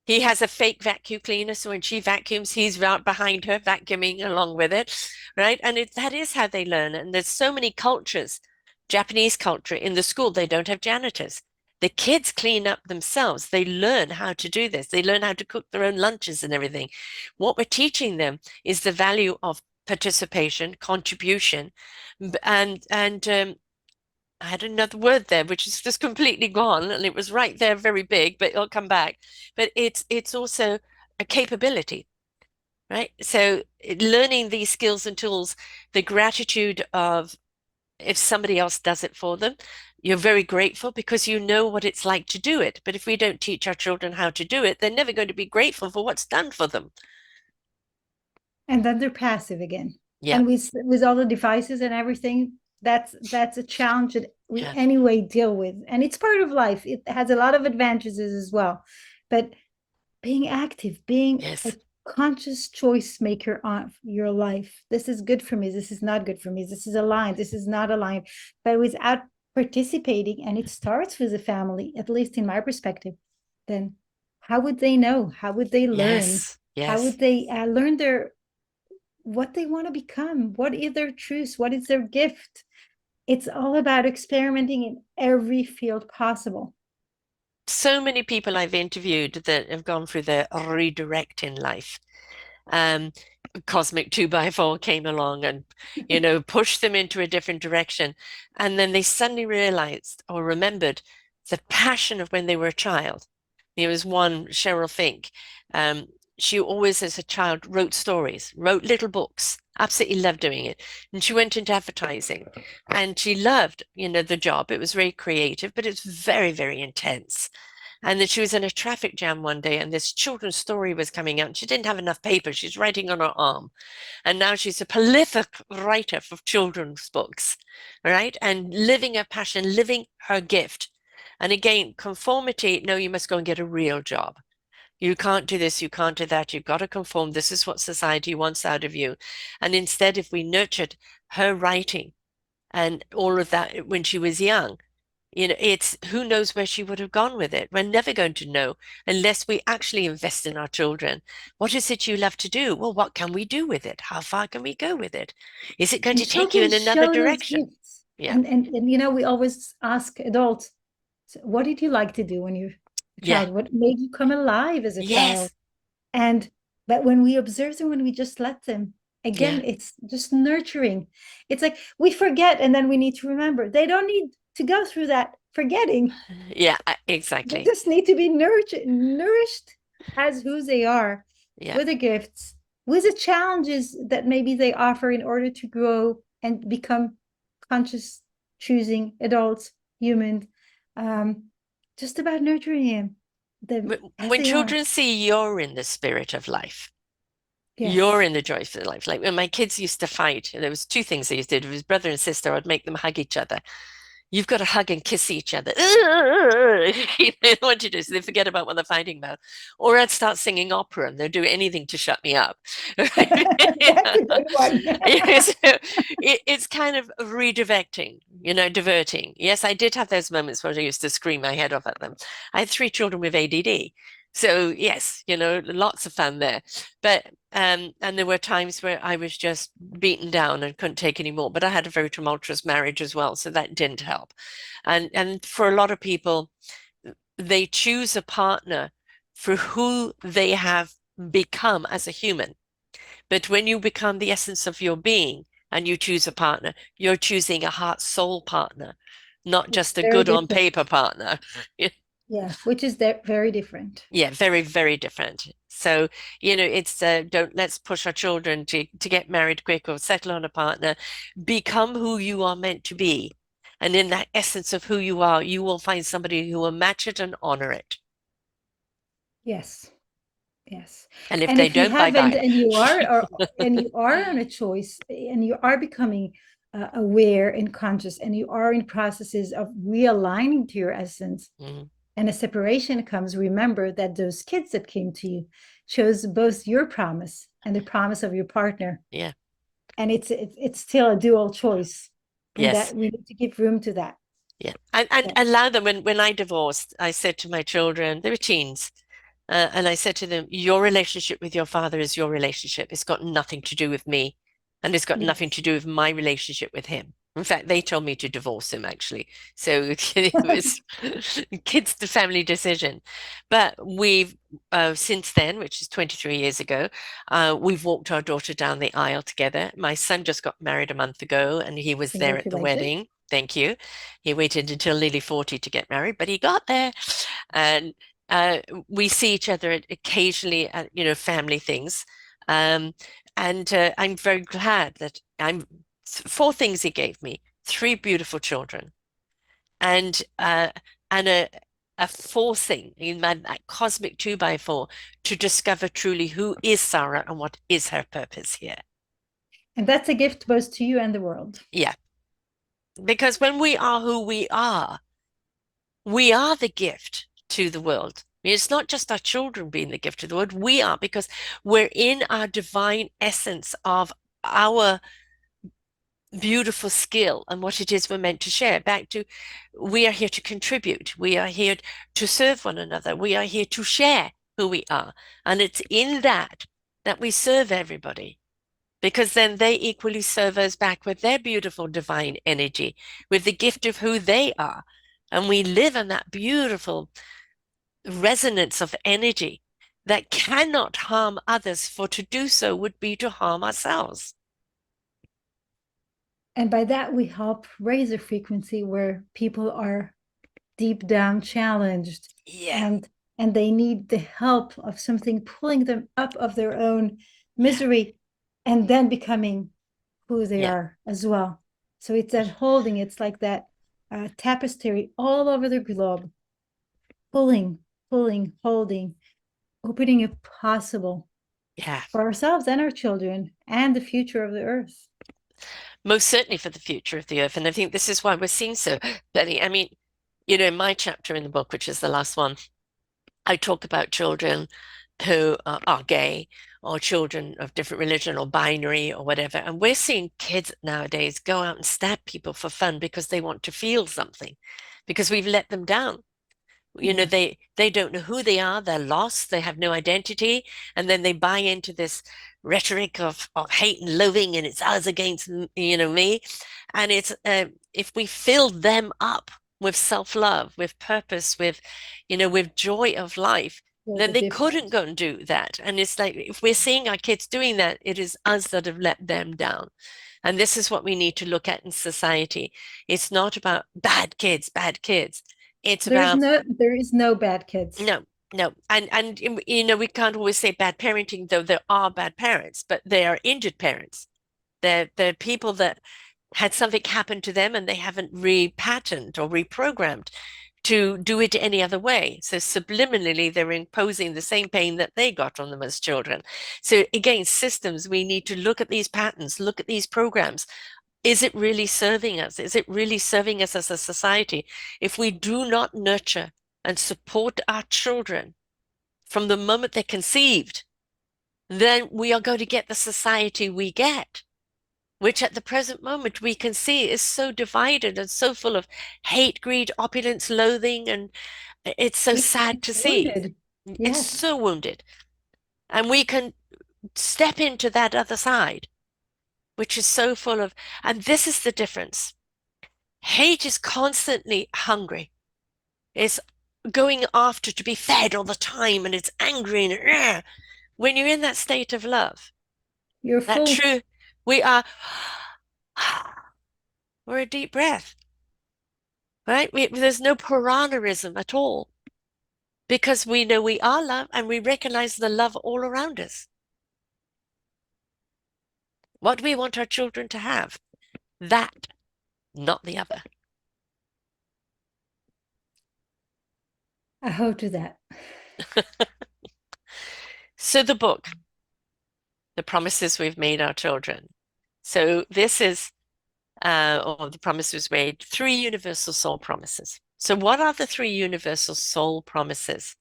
Speaker 1: He has a fake vacuum cleaner, so when she vacuums, he's right behind her vacuuming along with it, right? And that is how they learn. And there's so many cultures, Japanese culture, in the school, they don't have janitors. The kids clean up themselves. They learn how to do this. They learn how to cook their own lunches and everything. What we're teaching them is the value of participation, contribution, and I had another word there, which is just completely gone, and it was right there, very big, but it'll come back. But it's also a capability, right? So learning these skills and tools, the gratitude of if somebody else does it for them, you're very grateful because you know what it's like to do it. But if we don't teach our children how to do it, they're never going to be grateful for what's done for them.
Speaker 2: And then they're passive again.
Speaker 1: Yeah,
Speaker 2: And with all the devices and everything, that's a challenge that we
Speaker 1: yeah,
Speaker 2: anyway deal with. And it's part of life. It has a lot of advantages as well. But being active, being a
Speaker 1: yes,
Speaker 2: conscious choice maker on your life. This is good for me. This is not good for me. This is aligned. This is not aligned. But without participating, and it starts with the family, at least in my perspective, then how would they know? How would they learn?
Speaker 1: Yes,
Speaker 2: How
Speaker 1: yes.
Speaker 2: would they learn their what they want to become? What is their truth? What is their gift? It's all about experimenting in every field possible.
Speaker 1: So many people I've interviewed that have gone through the redirect in life. Um, Cosmic 2x4 came along and, pushed them into a different direction. And then they suddenly realized or remembered the passion of when they were a child. There was one, Cheryl Fink. Um, she always, as a child, wrote stories, wrote little books, absolutely loved doing it. And she went into advertising and she loved, the job. It was very creative, but it's very, very intense. And then she was in a traffic jam one day, and this children's story was coming out. And she didn't have enough paper. She's writing on her arm. And now she's a prolific writer for children's books, right? And living her passion, living her gift. And again, conformity, no, you must go and get a real job. You can't do this, you can't do that. You've got to conform. This is what society wants out of you. And instead, if we nurtured her writing and all of that when she was young, it's who knows where she would have gone with it. We're never going to know unless we actually invest in our children. What is it you love to do? Well, what can we do with it? How far can we go with it? Is it going
Speaker 2: And
Speaker 1: to take you
Speaker 2: children
Speaker 1: in another
Speaker 2: show those
Speaker 1: direction?
Speaker 2: gifts.
Speaker 1: Yeah.
Speaker 2: And we always ask adults, so what did you like to do when you're a
Speaker 1: Yeah.
Speaker 2: child? What made you come alive as a child?
Speaker 1: Yes.
Speaker 2: And but when we observe them, when we just let them,
Speaker 1: Yeah.
Speaker 2: again, it's just nurturing. It's like we forget, and then we need to remember. They don't need to go through that forgetting.
Speaker 1: Yeah.
Speaker 2: They
Speaker 1: Exactly.
Speaker 2: just need to be nourished as who they are,
Speaker 1: Yeah.
Speaker 2: with the gifts, with the challenges that maybe they offer in order to grow and become conscious, choosing adults, humans. Um, just about nurturing them as
Speaker 1: When
Speaker 2: they are.
Speaker 1: children see you're in the spirit of life, you're
Speaker 2: Yes.
Speaker 1: in the joy of life. Like when my kids used to fight, there was two things they used to do. With his brother and sister, I'd make them hug each other. You've got to hug and kiss each other. They don't want to do so they forget about what they're fighting about. Or I'd start singing opera and they'd do anything to shut me up.
Speaker 2: That's a good one.
Speaker 1: So it's kind of redirecting, diverting. Yes, I did have those moments where I used to scream my head off at them. I had three children with ADD. So yes, lots of fun there. But and there were times where I was just beaten down and couldn't take any more. But I had a very tumultuous marriage as well, so that didn't help. And for a lot of people, they choose a partner for who they have become as a human. But when you become the essence of your being and you choose a partner, you're choosing a heart soul partner, not
Speaker 2: Which is
Speaker 1: just a
Speaker 2: very
Speaker 1: good on
Speaker 2: different.
Speaker 1: paper partner.
Speaker 2: Yeah, which is very different.
Speaker 1: Yeah, very, very different. So, it's don't let's push our children to get married quick or settle on a partner. Become who you are meant to be. And in that essence of who you are, you will find somebody who will match it and honor it.
Speaker 2: Yes. Yes.
Speaker 1: And if
Speaker 2: And
Speaker 1: they
Speaker 2: if you
Speaker 1: don't,
Speaker 2: haven't,
Speaker 1: bye-bye.
Speaker 2: and you are on a choice, and you are becoming aware and conscious, and you are in processes of realigning to your essence,
Speaker 1: Mhm.
Speaker 2: and a separation comes, remember that those kids that came to you chose both your promise and the promise of your partner.
Speaker 1: Yeah.
Speaker 2: And it's still a dual choice. And
Speaker 1: Yes.
Speaker 2: that we need to give room to that.
Speaker 1: Yeah. And
Speaker 2: Yeah.
Speaker 1: allow them when I divorced, I said to my children, they were teens. And I said to them, your relationship with your father is your relationship. It's got nothing to do with me, and it's got nothing to
Speaker 2: Yes.
Speaker 1: do with my relationship with him. In fact, they told me to divorce him, actually. So it was kids' the family decision. But we've, since then, which is 23 years ago, we've walked our daughter down the aisle together. My son just got married a month ago, and he was there at the
Speaker 2: Congratulations.
Speaker 1: wedding. Thank you. He waited until nearly 40 to get married, but he got there. And uh, we see each other occasionally at, family things. Um, and I'm very glad that four things he gave me, three beautiful children, and a forcing in that cosmic 2x4 to discover truly who is Sarah and what is her purpose here.
Speaker 2: And that's a gift both to you and the world.
Speaker 1: Yeah, because when we are who we are the gift to the world. mean, it's not just our children being the gift of the world. We are, because we're in our divine essence of our beautiful skill and what it is we're meant to share. Back to, we are here to contribute. We are here to serve one another. We are here to share who we are. And it's in that that we serve everybody, because then they equally serve us back with their beautiful divine energy, with the gift of who they are. And we live in that beautiful resonance of energy that cannot harm others, for to do so would be to harm ourselves.
Speaker 2: And by that, we help raise a frequency where people are deep down challenged,
Speaker 1: Yeah,
Speaker 2: and they need the help of something pulling them up of their own
Speaker 1: yeah,
Speaker 2: misery, and then becoming who they
Speaker 1: yeah,
Speaker 2: are as well. So it's that holding, it's like that tapestry all over the globe, pulling, pulling, holding, opening it possible
Speaker 1: yeah.
Speaker 2: for ourselves and our children and the future of the earth.
Speaker 1: Most certainly for the future of the earth. And I think this is why we're seeing so many. I mean, you know, in my chapter in the book, which is the last one, I talk about children who are gay, or children of different religion or binary or whatever. And we're seeing kids nowadays go out and stab people for fun because they want to feel something, because we've let them down. You know,
Speaker 2: Yeah.
Speaker 1: they don't know who they are, they're lost, they have no identity, and then they buy into this rhetoric of hate and loathing, and it's us against, you know, me. And it's if we fill them up with self-love, with purpose, with, you know, with joy of life,
Speaker 2: Feel
Speaker 1: then
Speaker 2: the
Speaker 1: they couldn't
Speaker 2: difference.
Speaker 1: go and do that. And it's like, if we're seeing our kids doing that, it is us that have let them down. And this is what we need to look at in society. It's not about bad kids, bad kids. It's about,
Speaker 2: There is no bad kids.
Speaker 1: no, no. And you know, we can't always say bad parenting, though there are bad parents, but they are injured parents. They're people that had something happen to them and they haven't repatterned or reprogrammed to do it any other way. So subliminally, they're imposing the same pain that they got from them as children. So again, systems, we need to look at these patterns, look at these programs. Is it really serving us? Is it really serving us as a society? If we do not nurture and support our children from the moment they're conceived, then we are going to get the society we get, which at the present moment we can see is so divided and so full of hate, greed, opulence, loathing, and it's so sad
Speaker 2: It's
Speaker 1: to see.
Speaker 2: wounded.
Speaker 1: It's
Speaker 2: Yes.
Speaker 1: so wounded. And we can step into that other side, which is so full of, and this is the difference. Hate is constantly hungry. It's going after to be fed all the time, and it's angry and when you're in that state of love,
Speaker 2: You're
Speaker 1: that
Speaker 2: full.
Speaker 1: true, we are, we're a deep breath, right? There's no piranhaism at all, because we know we are love and we recognize the love all around us. What do we want our children to have? That, not the other.
Speaker 2: I hope to that.
Speaker 1: So the book, The Promises We've Made Our Children. So this is, or the promise was made, three universal soul promises. So what are the three universal soul promises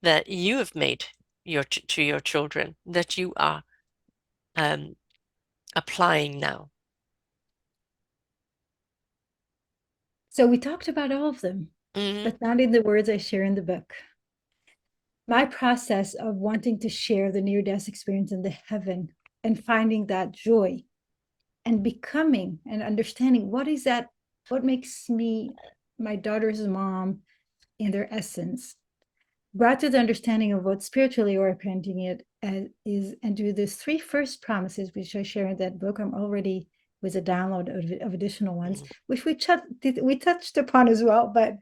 Speaker 1: that you have made to your children that you are um, applying now?
Speaker 2: So we talked about all of them,
Speaker 1: Hmm.
Speaker 2: but not in the words I share in the book. My process of wanting to share the near death experience in the heaven and finding that joy and becoming and understanding what is that, what makes me my daughter's mom in their essence, brought to the understanding of what spiritually or parenting it is, and do the three first promises, which I share in that book. I'm already with a download of additional ones,
Speaker 1: Hmm.
Speaker 2: which we touched upon as well. But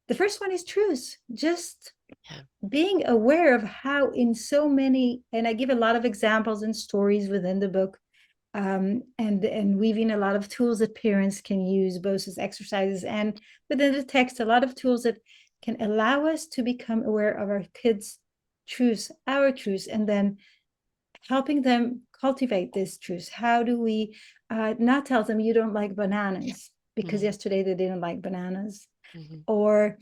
Speaker 2: the first one is truth, just
Speaker 1: Yeah.
Speaker 2: being aware of how in so many, and I give a lot of examples and stories within the book, and weaving a lot of tools that parents can use both as exercises and within the text, a lot of tools that can allow us to become aware of our kids' truths, our truths, and then helping them cultivate this truth. How do we not tell them you don't like bananas because
Speaker 1: Hmm.
Speaker 2: yesterday they didn't like bananas,
Speaker 1: Hmm.
Speaker 2: or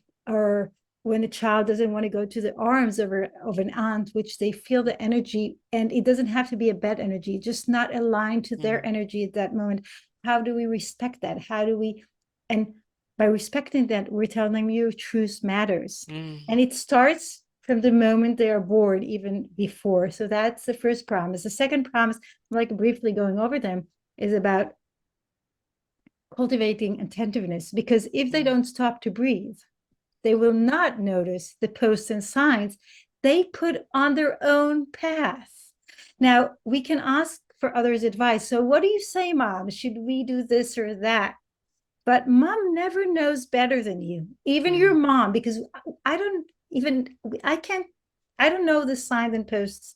Speaker 2: when a child doesn't want to go to the arms of an aunt, which they feel the energy, and it doesn't have to be a bad energy, just not aligned to their
Speaker 1: Mm,
Speaker 2: energy at that moment. How do we respect that? How do we, and by respecting that, we're telling them your truth matters.
Speaker 1: mm,
Speaker 2: And it starts from the moment they are born, even before. So that's the first promise. The second promise, like briefly going over them, is about cultivating attentiveness, because if they
Speaker 1: mm,
Speaker 2: don't stop to breathe, they will not notice the posts and signs they put on their own path. Now, we can ask for others' advice. So, what do you say, mom? Should we do this or that? But mom never knows better than you, even your
Speaker 1: mm,
Speaker 2: mom, because I don't even, I can't, I don't know the signs and posts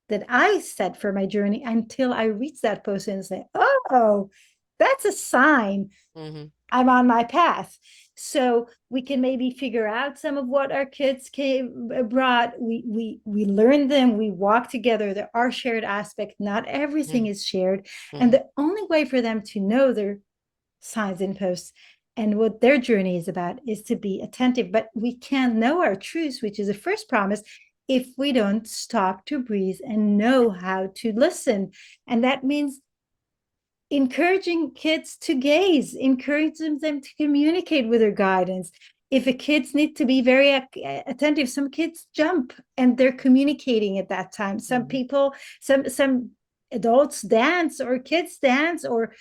Speaker 2: that I set for my journey until I reach that post and say, oh, that's a sign
Speaker 1: mm,
Speaker 2: I'm on my path. So we can maybe figure out some of what our kids brought. We learn them. We walk together. There are shared aspects. Not everything
Speaker 1: mm,
Speaker 2: is shared, and
Speaker 1: mm,
Speaker 2: the only way for them to know their signs and posts and what their journey is about is to be attentive. But we can't know our truths, which is the first promise, if we don't stop to breathe and know how to listen. And that means encouraging kids to gaze, encouraging them to communicate with their guidance. If a kids need to be very attentive, some kids jump and they're communicating at that time. Some
Speaker 1: mm,
Speaker 2: people, some adults dance, or kids dance, or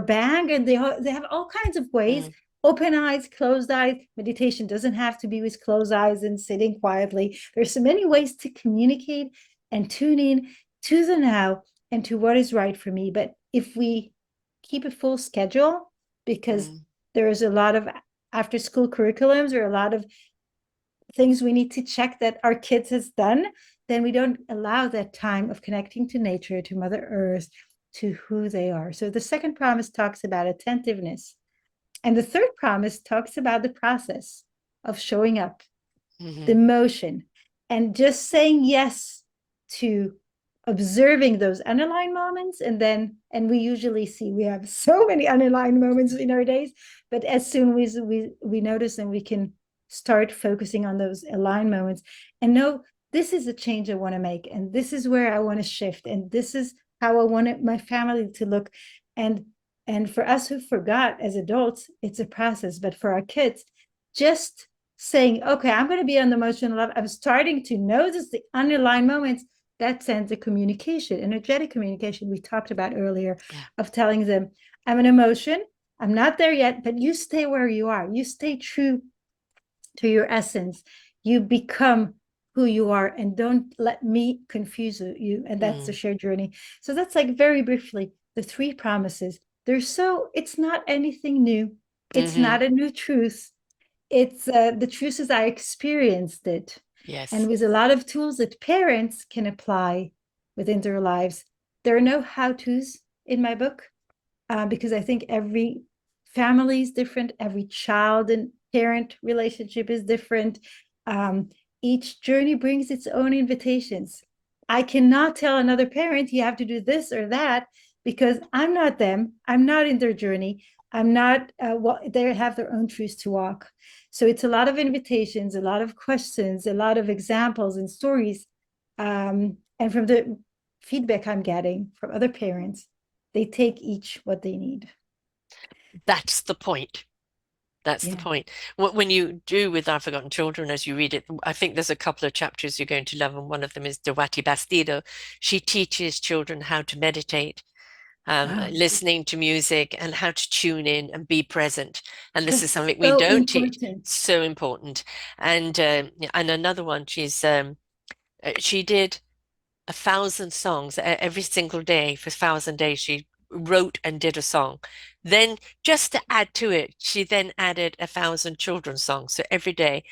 Speaker 2: bang, and they have all kinds of ways.
Speaker 1: mm,
Speaker 2: Open eyes, closed eyes. Meditation doesn't have to be with closed eyes and sitting quietly. There's so many ways to communicate and tune in to the now and to what is right for me. But if we keep a full schedule, because
Speaker 1: mm,
Speaker 2: there is a lot of after school curriculums or a lot of things we need to check that our kids has done, then we don't allow that time of connecting to nature, to Mother Earth, to who they are. So the second promise talks about attentiveness. And the third promise talks about the process of showing up, the
Speaker 1: mm,
Speaker 2: motion, and just saying yes to observing those underlying moments. And we usually see we have so many underlying moments in our days, but as soon as we notice them, we can start focusing on those aligned moments and know this is a change I want to make, and this is where I want to shift, and this is how I want my family to look. And and for us who forgot as adults, it's a process, but for our kids, just saying, okay, I'm going to be on the emotional level. I'm starting to notice the underlying moments. That sends a communication, energetic communication we talked about earlier,
Speaker 1: yeah.
Speaker 2: of telling them, I'm an emotion. I'm not there yet, but you stay where you are. You stay true to your essence. You become who you are, and don't let me confuse you. And that's the
Speaker 1: Mm,
Speaker 2: shared journey. So that's like very briefly the three promises. It's not anything new. It's
Speaker 1: mm-hmm.
Speaker 2: not a new truth. It's the truth is I experienced it, and
Speaker 1: Yes.
Speaker 2: with a lot of tools that parents can apply within their lives. There are no how-tos in my book, because I think every family is different, every child and parent relationship is different. um, each journey brings its own invitations. I cannot tell another parent you have to do this or that, because I'm not them, I'm not in their journey, I'm not they have their own truths to walk. So it's a lot of invitations, a lot of questions, a lot of examples and stories. And from the feedback I'm getting from other parents, they take each what they need.
Speaker 1: That's the point. That's the
Speaker 2: Yeah.
Speaker 1: point. When you do with Our Forgotten Children, as you read it, I think there's a couple of chapters you're going to love, and one of them is Dawati Bastido. She teaches children how to meditate,
Speaker 2: Oh,
Speaker 1: listening to music, and how to tune in and be present. And this is
Speaker 2: that's
Speaker 1: something we
Speaker 2: so
Speaker 1: don't teach.
Speaker 2: important.
Speaker 1: So important. And another one, she did 1,000 songs every single day for 1,000 days. She wrote and did a song. Then, just to add to it, she then added 1,000 children's songs. So every day,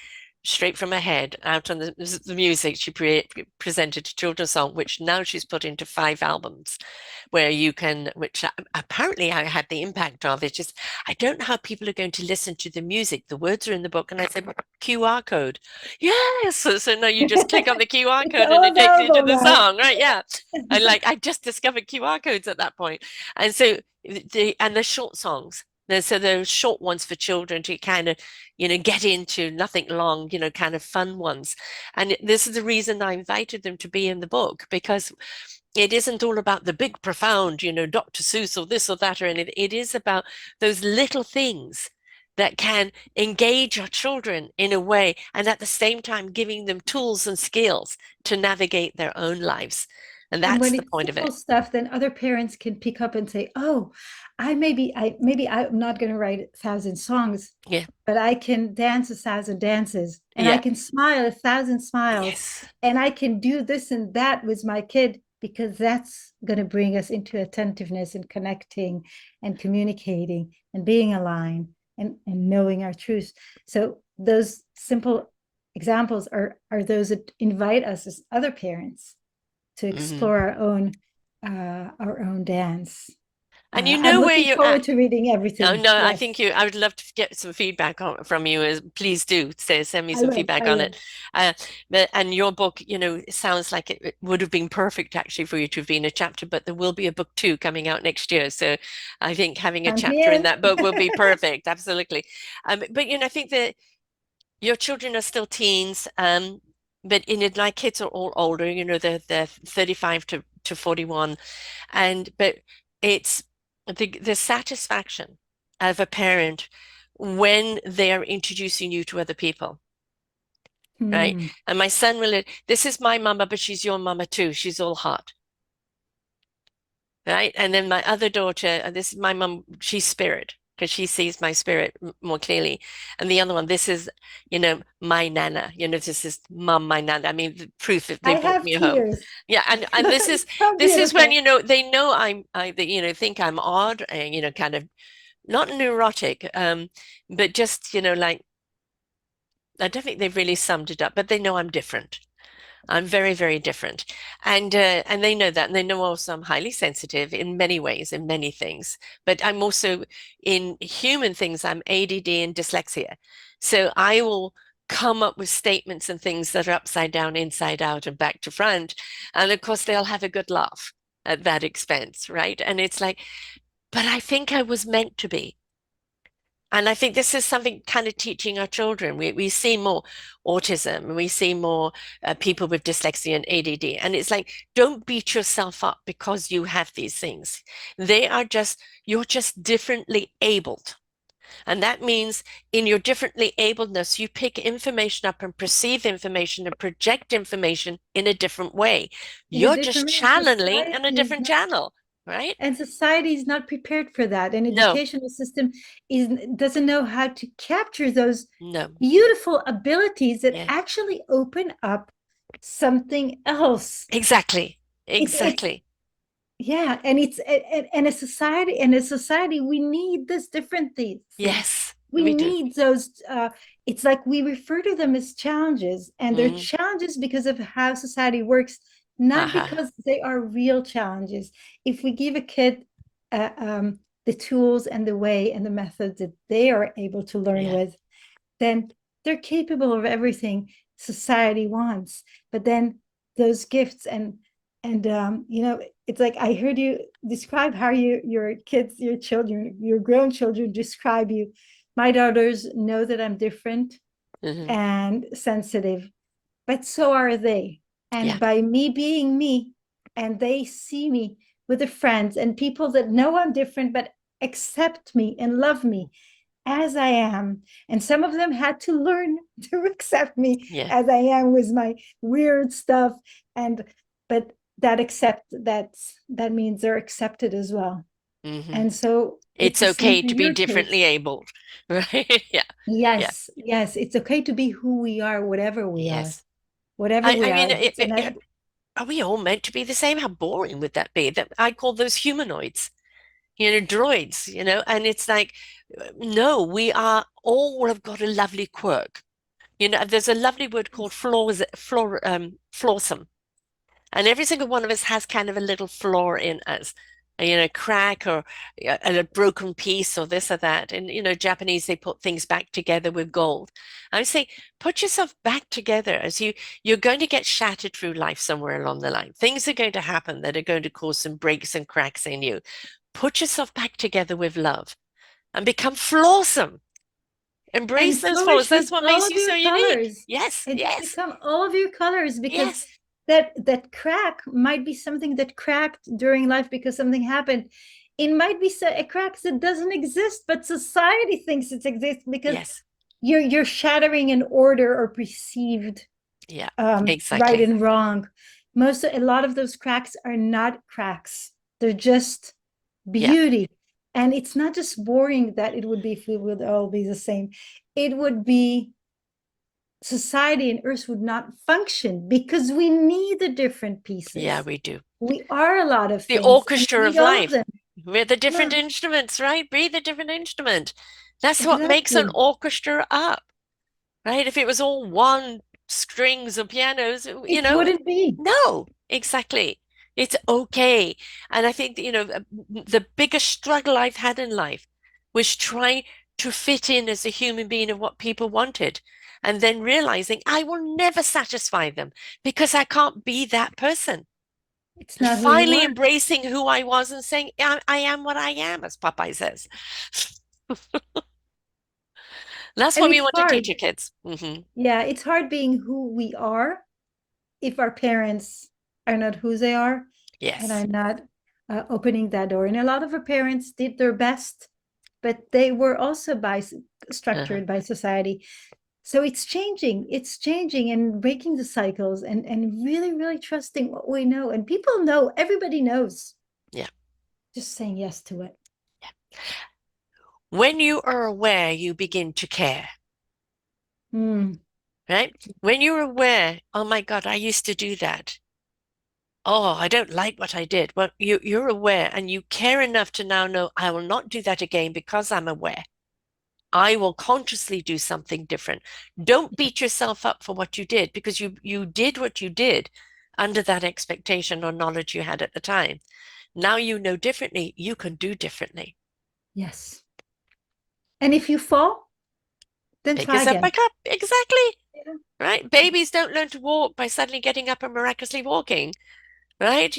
Speaker 1: straight from her head, out on the music, she presented a children's song, which now she's put into 5 albums, where you can, which apparently I had the impact of. It's just, I don't know how people are going to listen to the music. The words are in the book. And I said, QR code. Yes. So now you just click on the QR
Speaker 2: It's
Speaker 1: code and
Speaker 2: all
Speaker 1: it takes you to
Speaker 2: available
Speaker 1: the
Speaker 2: now.
Speaker 1: song, right? Yeah. I just discovered QR codes at that point. And so the short songs. So those short ones for children to kind of, get into, nothing long, kind of fun ones. And this is the reason I invited them to be in the book, because it isn't all about the big, profound, Dr. Seuss or this or that or anything. It is about those little things that can engage our children in a way, and at the same time giving them tools and skills to navigate their own lives. And
Speaker 2: And
Speaker 1: that's
Speaker 2: when
Speaker 1: the
Speaker 2: it's
Speaker 1: point of
Speaker 2: simple
Speaker 1: it.
Speaker 2: stuff, then other parents can pick up and say, "Oh, maybe I'm not going to write 1,000 songs,
Speaker 1: Yeah.
Speaker 2: but I can dance 1,000 dances, and I
Speaker 1: Yeah.
Speaker 2: can smile 1,000 smiles,
Speaker 1: Yes.
Speaker 2: and I can do this and that with my kid because that's going to bring us into attentiveness and connecting and communicating and being aligned and knowing our truths." So those simple examples are those that invite us as other parents to
Speaker 1: Hmm.
Speaker 2: explore our own dance.
Speaker 1: And you
Speaker 2: I'm
Speaker 1: know where
Speaker 2: looking
Speaker 1: you're
Speaker 2: forward
Speaker 1: at.
Speaker 2: to reading
Speaker 1: Oh,
Speaker 2: everything.
Speaker 1: no,
Speaker 2: Yes,
Speaker 1: I would love to get some feedback from you. Please do send me
Speaker 2: I
Speaker 1: some
Speaker 2: will.
Speaker 1: feedback
Speaker 2: I
Speaker 1: on it.
Speaker 2: will.
Speaker 1: And your book, it sounds like it would have been perfect actually for you to have been a chapter, but there will be a book two coming out next year. So I think having a chapter in
Speaker 2: Tranquil.
Speaker 1: that book will be perfect. Absolutely. But I think that your children are still teens. But my kids are all older, they're 35 to 41. But it's the satisfaction of a parent when they're introducing you to other people, right?
Speaker 2: Hmm.
Speaker 1: And my son will, this is my mama, but she's your mama too. She's all hot, right? And then my other daughter, this is my mom, she's spirit, because she sees my spirit more clearly. And the other one, this is, my nana, this is mom, my nana. I mean, the proof that they
Speaker 2: I
Speaker 1: brought
Speaker 2: have
Speaker 1: me home.
Speaker 2: tears.
Speaker 1: Yeah, and this is
Speaker 2: It's so
Speaker 1: this is when
Speaker 2: beautiful.
Speaker 1: they know they, think I'm odd and kind of not neurotic, but just like I don't think they've really summed it up, but they know I'm different. I'm very, very different. And they know that. And they know also I'm highly sensitive in many ways, in many things. But I'm also in human things, I'm ADD and dyslexia. So I will come up with statements and things that are upside down, inside out, and back to front. And of course, they'll have a good laugh at that expense, right? And it's like, but I think I was meant to be. And I think this is something kind of teaching our children. We see more autism, we see more people with dyslexia and ADD. And it's like, don't beat yourself up because you have these things. You're just differently abled. And that means in your differently abledness, you pick information up and perceive information and project information in a different way.
Speaker 2: In a
Speaker 1: You're just
Speaker 2: different way,
Speaker 1: channeling in a
Speaker 2: society is
Speaker 1: different
Speaker 2: not,
Speaker 1: channel, right?
Speaker 2: and society is not prepared for that. An
Speaker 1: No,
Speaker 2: educational system is doesn't know how to capture those
Speaker 1: no.
Speaker 2: beautiful abilities that
Speaker 1: Yeah,
Speaker 2: actually open up something else.
Speaker 1: exactly.
Speaker 2: It's
Speaker 1: Exactly.
Speaker 2: yeah, and and a society we need these different things.
Speaker 1: Yes,
Speaker 2: We
Speaker 1: we do.
Speaker 2: need those it's like we refer to them as challenges, and they're
Speaker 1: Mm.
Speaker 2: challenges because of how society works, not
Speaker 1: Aha.
Speaker 2: because they are real challenges. If we give a kid the tools and the way and the methods that they are able to learn
Speaker 1: Yeah.
Speaker 2: with, then they're capable of everything society wants. But then those gifts and it's like I heard you describe how your kids, your children, your grown children describe you. My daughters know that I'm different
Speaker 1: Hmm.
Speaker 2: and sensitive, but so are they.
Speaker 1: Yeah.
Speaker 2: And by me being me, and they see me with the friends and people that know I'm different but accept me and love me as I am. And some of them had to learn to accept me
Speaker 1: Yeah.
Speaker 2: as I am with my weird stuff. And but that means they're accepted as well.
Speaker 1: Hmm.
Speaker 2: And so it's
Speaker 1: It's
Speaker 2: the same
Speaker 1: okay
Speaker 2: for
Speaker 1: to be
Speaker 2: your kids.
Speaker 1: differently abled, right? Yeah. Yeah.
Speaker 2: Yes, yes, it's okay to be who we are,
Speaker 1: Yes.
Speaker 2: whatever we
Speaker 1: I mean,
Speaker 2: are. That's another.
Speaker 1: are we all meant to be the same? How boring would that be? That I call those humanoids, droids, and it's like, no, we are all have got a lovely quirk. There's a lovely word called flawsome. And every single one of us has kind of a little flaw in us, crack or a broken piece or this or that. And, Japanese, they put things back together with gold. I would say, put yourself back together as you're going to get shattered through life somewhere along the line. Things are going to happen that are going to cause some breaks and cracks in you. Put yourself back together with love. and become flawsome.
Speaker 2: And
Speaker 1: Embrace those flaws.
Speaker 2: flourish
Speaker 1: That's
Speaker 2: with
Speaker 1: what
Speaker 2: all
Speaker 1: makes
Speaker 2: of
Speaker 1: you
Speaker 2: your
Speaker 1: so unique.
Speaker 2: colors
Speaker 1: Yes,
Speaker 2: and just
Speaker 1: yes,
Speaker 2: become all of your colors, because
Speaker 1: yes,
Speaker 2: that crack might be something that cracked during life because something happened. It might be a crack that doesn't exist, but society thinks it exists because
Speaker 1: yes.
Speaker 2: you're shattering an order or perceived
Speaker 1: Yeah,
Speaker 2: right
Speaker 1: exactly.
Speaker 2: and wrong. A lot of those cracks are not cracks. They're just
Speaker 1: Yeah,
Speaker 2: beauty. And it's not just boring that it would be if we would all be the same. It would be society and earth would not function because we need the different
Speaker 1: yeah,
Speaker 2: pieces.
Speaker 1: we do.
Speaker 2: We are a lot of
Speaker 1: The
Speaker 2: things and we
Speaker 1: orchestra of
Speaker 2: need all of
Speaker 1: life.
Speaker 2: them.
Speaker 1: We're the
Speaker 2: Yeah,
Speaker 1: different instruments, right? Be the different instrument. That's what makes an
Speaker 2: exactly.
Speaker 1: orchestra up, right? If it was all one strings or pianos,
Speaker 2: It wouldn't be.
Speaker 1: no, exactly. It's okay. And I think, the biggest struggle I've had in life was trying to fit in as a human being of what people wanted. And then realizing I will never satisfy them because I can't be that person.
Speaker 2: It's
Speaker 1: And
Speaker 2: not who you
Speaker 1: finally
Speaker 2: are.
Speaker 1: embracing who I was and saying, I am what I am, as Popeye says. That's
Speaker 2: And
Speaker 1: what we
Speaker 2: it's
Speaker 1: want to teach
Speaker 2: hard.
Speaker 1: your kids. Hmm.
Speaker 2: Yeah, it's hard being who we are if our parents are not who they are and
Speaker 1: Yes.
Speaker 2: are not opening that door. And a lot of our parents did their best, but they were also
Speaker 1: Uh-huh.
Speaker 2: structured by society. So it's changing and breaking the cycles and really, really trusting what we know. And people know, everybody knows,
Speaker 1: Yeah.
Speaker 2: just saying yes to it.
Speaker 1: When you are aware, you begin to care,
Speaker 2: Mm,
Speaker 1: right? When you're aware, oh my God, I used to do that. Oh, I don't like what I did. Well, you're aware and you care enough to now know I will not do that again because I'm aware. I will consciously do something different. Don't beat yourself up for what you did because you did what you did under that expectation or knowledge you had at the time. Now you know differently, you can do differently.
Speaker 2: yes. And if you fall, then
Speaker 1: Pick
Speaker 2: try
Speaker 1: yourself
Speaker 2: again.
Speaker 1: back up. Exactly.
Speaker 2: Yeah.
Speaker 1: Right? Babies don't learn to walk by suddenly getting up and miraculously walking, right?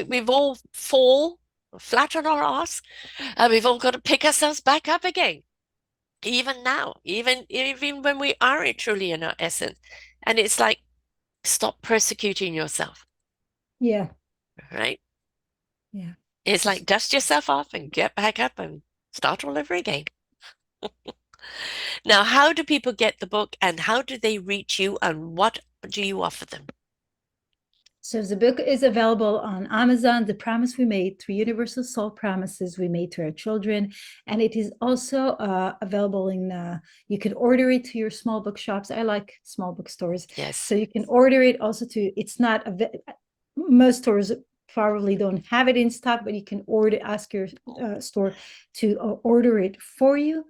Speaker 1: We've all fall flat on our ass, and we've all got to pick ourselves back up again. Even now, even when we are truly in our essence. And it's like, stop persecuting yourself,
Speaker 2: Yeah.
Speaker 1: right?
Speaker 2: Yeah.
Speaker 1: It's like
Speaker 2: Just
Speaker 1: dust yourself off and get back up and start all over again. Now, how do people get the book and how do they reach you and what do you offer them?
Speaker 2: So the book is available on Amazon, The Promise We Made, Three Universal Soul Promises We Made to Our Children. And it is also available you can order it to your small bookshops. I like small bookstores.
Speaker 1: Yes.
Speaker 2: So you can order it also it's not, most stores probably don't have it in stock, but you can ask your store to order it for you.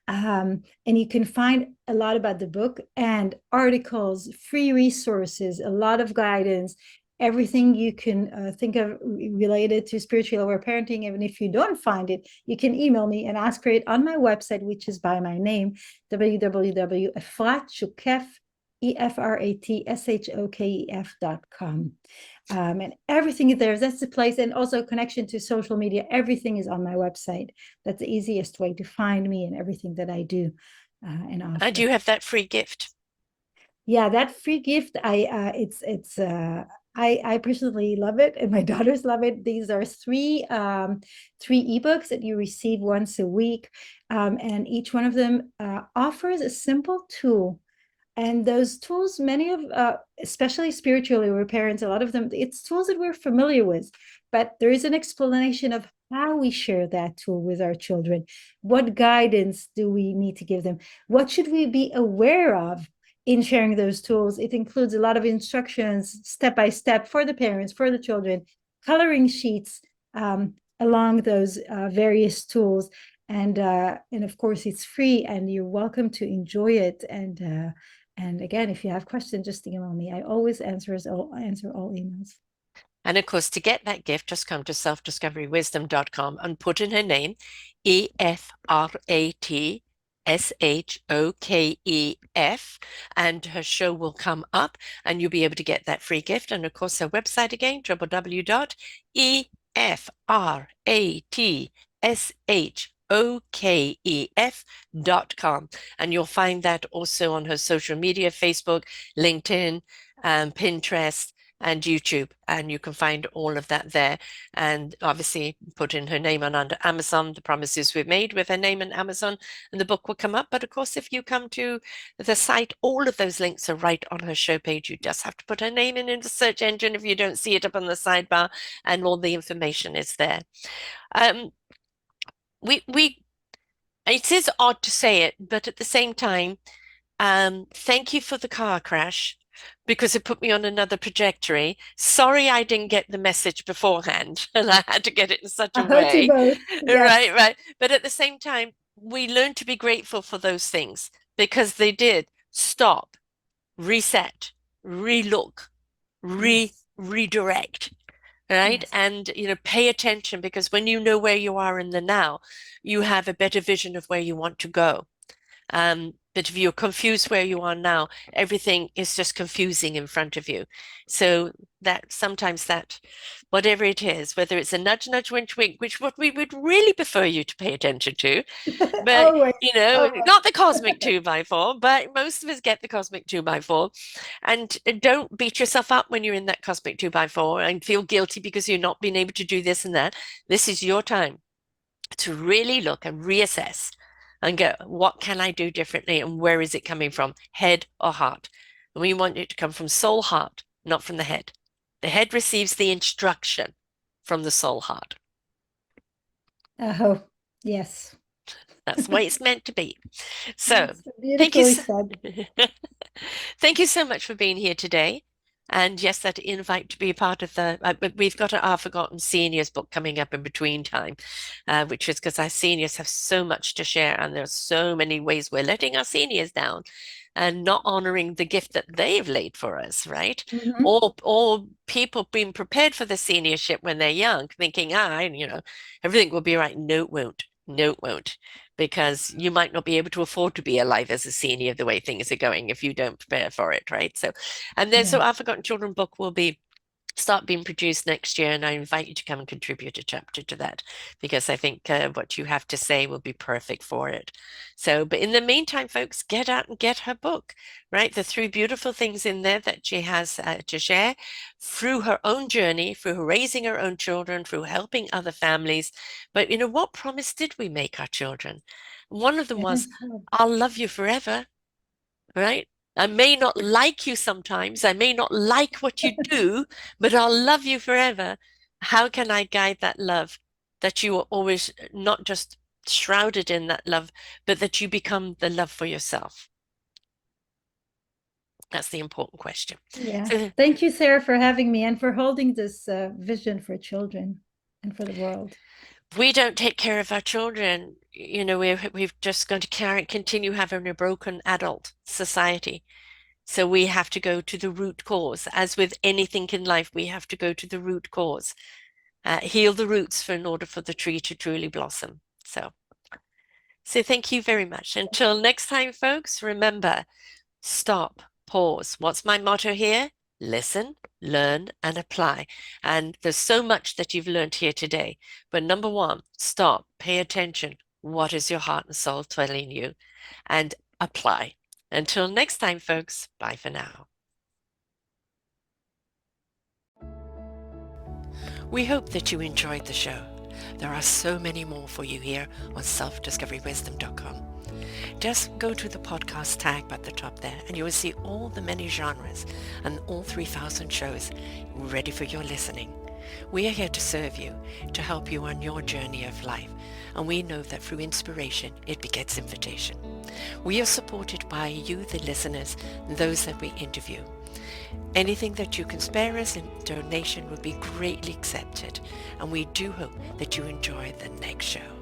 Speaker 2: And you can find a lot about the book and articles, free resources, a lot of guidance, everything you can think of related to spiritual aware parenting. Even if you don't find it, you can email me and ask for it on my website, which is by my name, www.efratshokef, EFRATSHOKEF.com. And everything is there. That's the place. And also connection to social media. Everything is on my website. That's the easiest way to find me and everything that I do and
Speaker 1: And
Speaker 2: offer.
Speaker 1: you have that free gift.
Speaker 2: Yeah, that free gift, I personally love it and my daughters love it. These are three ebooks that you receive once a week, and each one of them offers a simple tool. And those tools, many of, especially spiritually, we're parents, a lot of them, it's tools that we're familiar with, but there is an explanation of how we share that tool with our children. What guidance do we need to give them? What should we be aware of in sharing those tools? It includes a lot of instructions, step by step, for the parents, for the children, coloring sheets along those various tools. And of course, it's free, and you're welcome to enjoy it. And again, if you have questions, just email me. I always answer all emails.
Speaker 1: And of course, to get that gift, just come to selfdiscoverywisdom.com and put in her name, EFRATSHOKEF, and her show will come up and you'll be able to get that free gift. And of course, her website again, www.EFRATSHOKEF Shokef.com. And you'll find that also on her social media, Facebook, LinkedIn, Pinterest, and YouTube. And you can find all of that there. And obviously put in her name on under Amazon, the promises we've made with her name on Amazon, and the book will come up. But of course, if you come to the site, all of those links are right on her show page. You just have to put her name in the search engine if you don't see it up on the sidebar, and all the information is there. We it is odd to say it, but at the same time, thank you for the car crash because it put me on another trajectory. Sorry I didn't get the message beforehand and I had to get it in such
Speaker 2: I
Speaker 1: a
Speaker 2: heard you
Speaker 1: way.
Speaker 2: both.
Speaker 1: Right,
Speaker 2: Yes.
Speaker 1: right. But at the same time, we learn to be grateful for those things because they did stop, reset, relook,
Speaker 2: Yes.
Speaker 1: redirect, right?
Speaker 2: Yes.
Speaker 1: And pay attention because when you know where you are in the now, you have a better vision of where you want to go. But if you're confused where you are now, everything is just confusing in front of you. So that sometimes that, whatever it is, whether it's a nudge, nudge, wink, wink, which what we would really prefer you to pay attention to, but
Speaker 2: Always. Always.
Speaker 1: not the cosmic two by four, but most of us get the cosmic two by four. And don't beat yourself up when you're in that cosmic two by four and feel guilty because you're not being able to do this and that. This is your time to really look and reassess and go, what can I do differently and where is it coming from, head or heart? And we want it to come from soul heart, not from the head. The head receives the instruction from the soul heart.
Speaker 2: Oh, yes.
Speaker 1: That's the way it's meant to be. So
Speaker 2: Yes.
Speaker 1: thank you.
Speaker 2: Beautifully said.
Speaker 1: Thank you so much for being here today. And yes, that invite to be a part of we've got our Forgotten Seniors book coming up in between time, which is because our seniors have so much to share and there's so many ways we're letting our seniors down and not honoring the gift that they've laid for us, right?
Speaker 2: Mhm.
Speaker 1: Or people being prepared for the seniorship when they're young, thinking, everything will be right. No, it won't. No, it won't because you might not be able to afford to be alive as a senior the way things are going if you don't prepare for it, right? So, and then so
Speaker 2: Yeah.
Speaker 1: our Forgotten Children book will be start being produced next year, and I invite you to come and contribute a chapter to that because I think what you have to say will be perfect for it. So, but in the meantime, folks, get out and get her book, right? The three beautiful things in there that she has to share through her own journey, through raising her own children, through helping other families. But what promise did we make our children? One of them was, I'll love you forever, right? I may not like you sometimes. I may not like what you do, but I'll love you forever. How can I guide that love that you are always not just shrouded in that love, but that you become the love for yourself? That's the important question.
Speaker 2: Yeah.
Speaker 1: So
Speaker 2: Thank you, Sarah, for having me and for holding this vision for children and for the world.
Speaker 1: we don't take care of our children. We've just going to continue having a broken adult society. So we have to go to the root cause. As with anything in life, we have to go to the root cause, heal the roots in order for the tree to truly blossom. So thank you very much. Until next time, folks, remember, stop, pause. What's my motto here? Listen, learn, and apply. And there's so much that you've learned here today. But number one, stop, pay attention. What is your heart and soul telling you? And apply. Until next time, folks, bye for now. We hope that you enjoyed the show. There are so many more for you here on selfdiscoverywisdom.com. Just go to the podcast tag at the top there and you will see all the many genres and all 3,000 shows ready for your listening. We are here to serve you, to help you on your journey of life, and we know that through inspiration, it begets invitation. We are supported by you, the listeners, and those that we interview. Anything that you can spare us in donation would be greatly accepted, and we do hope that you enjoy the next show.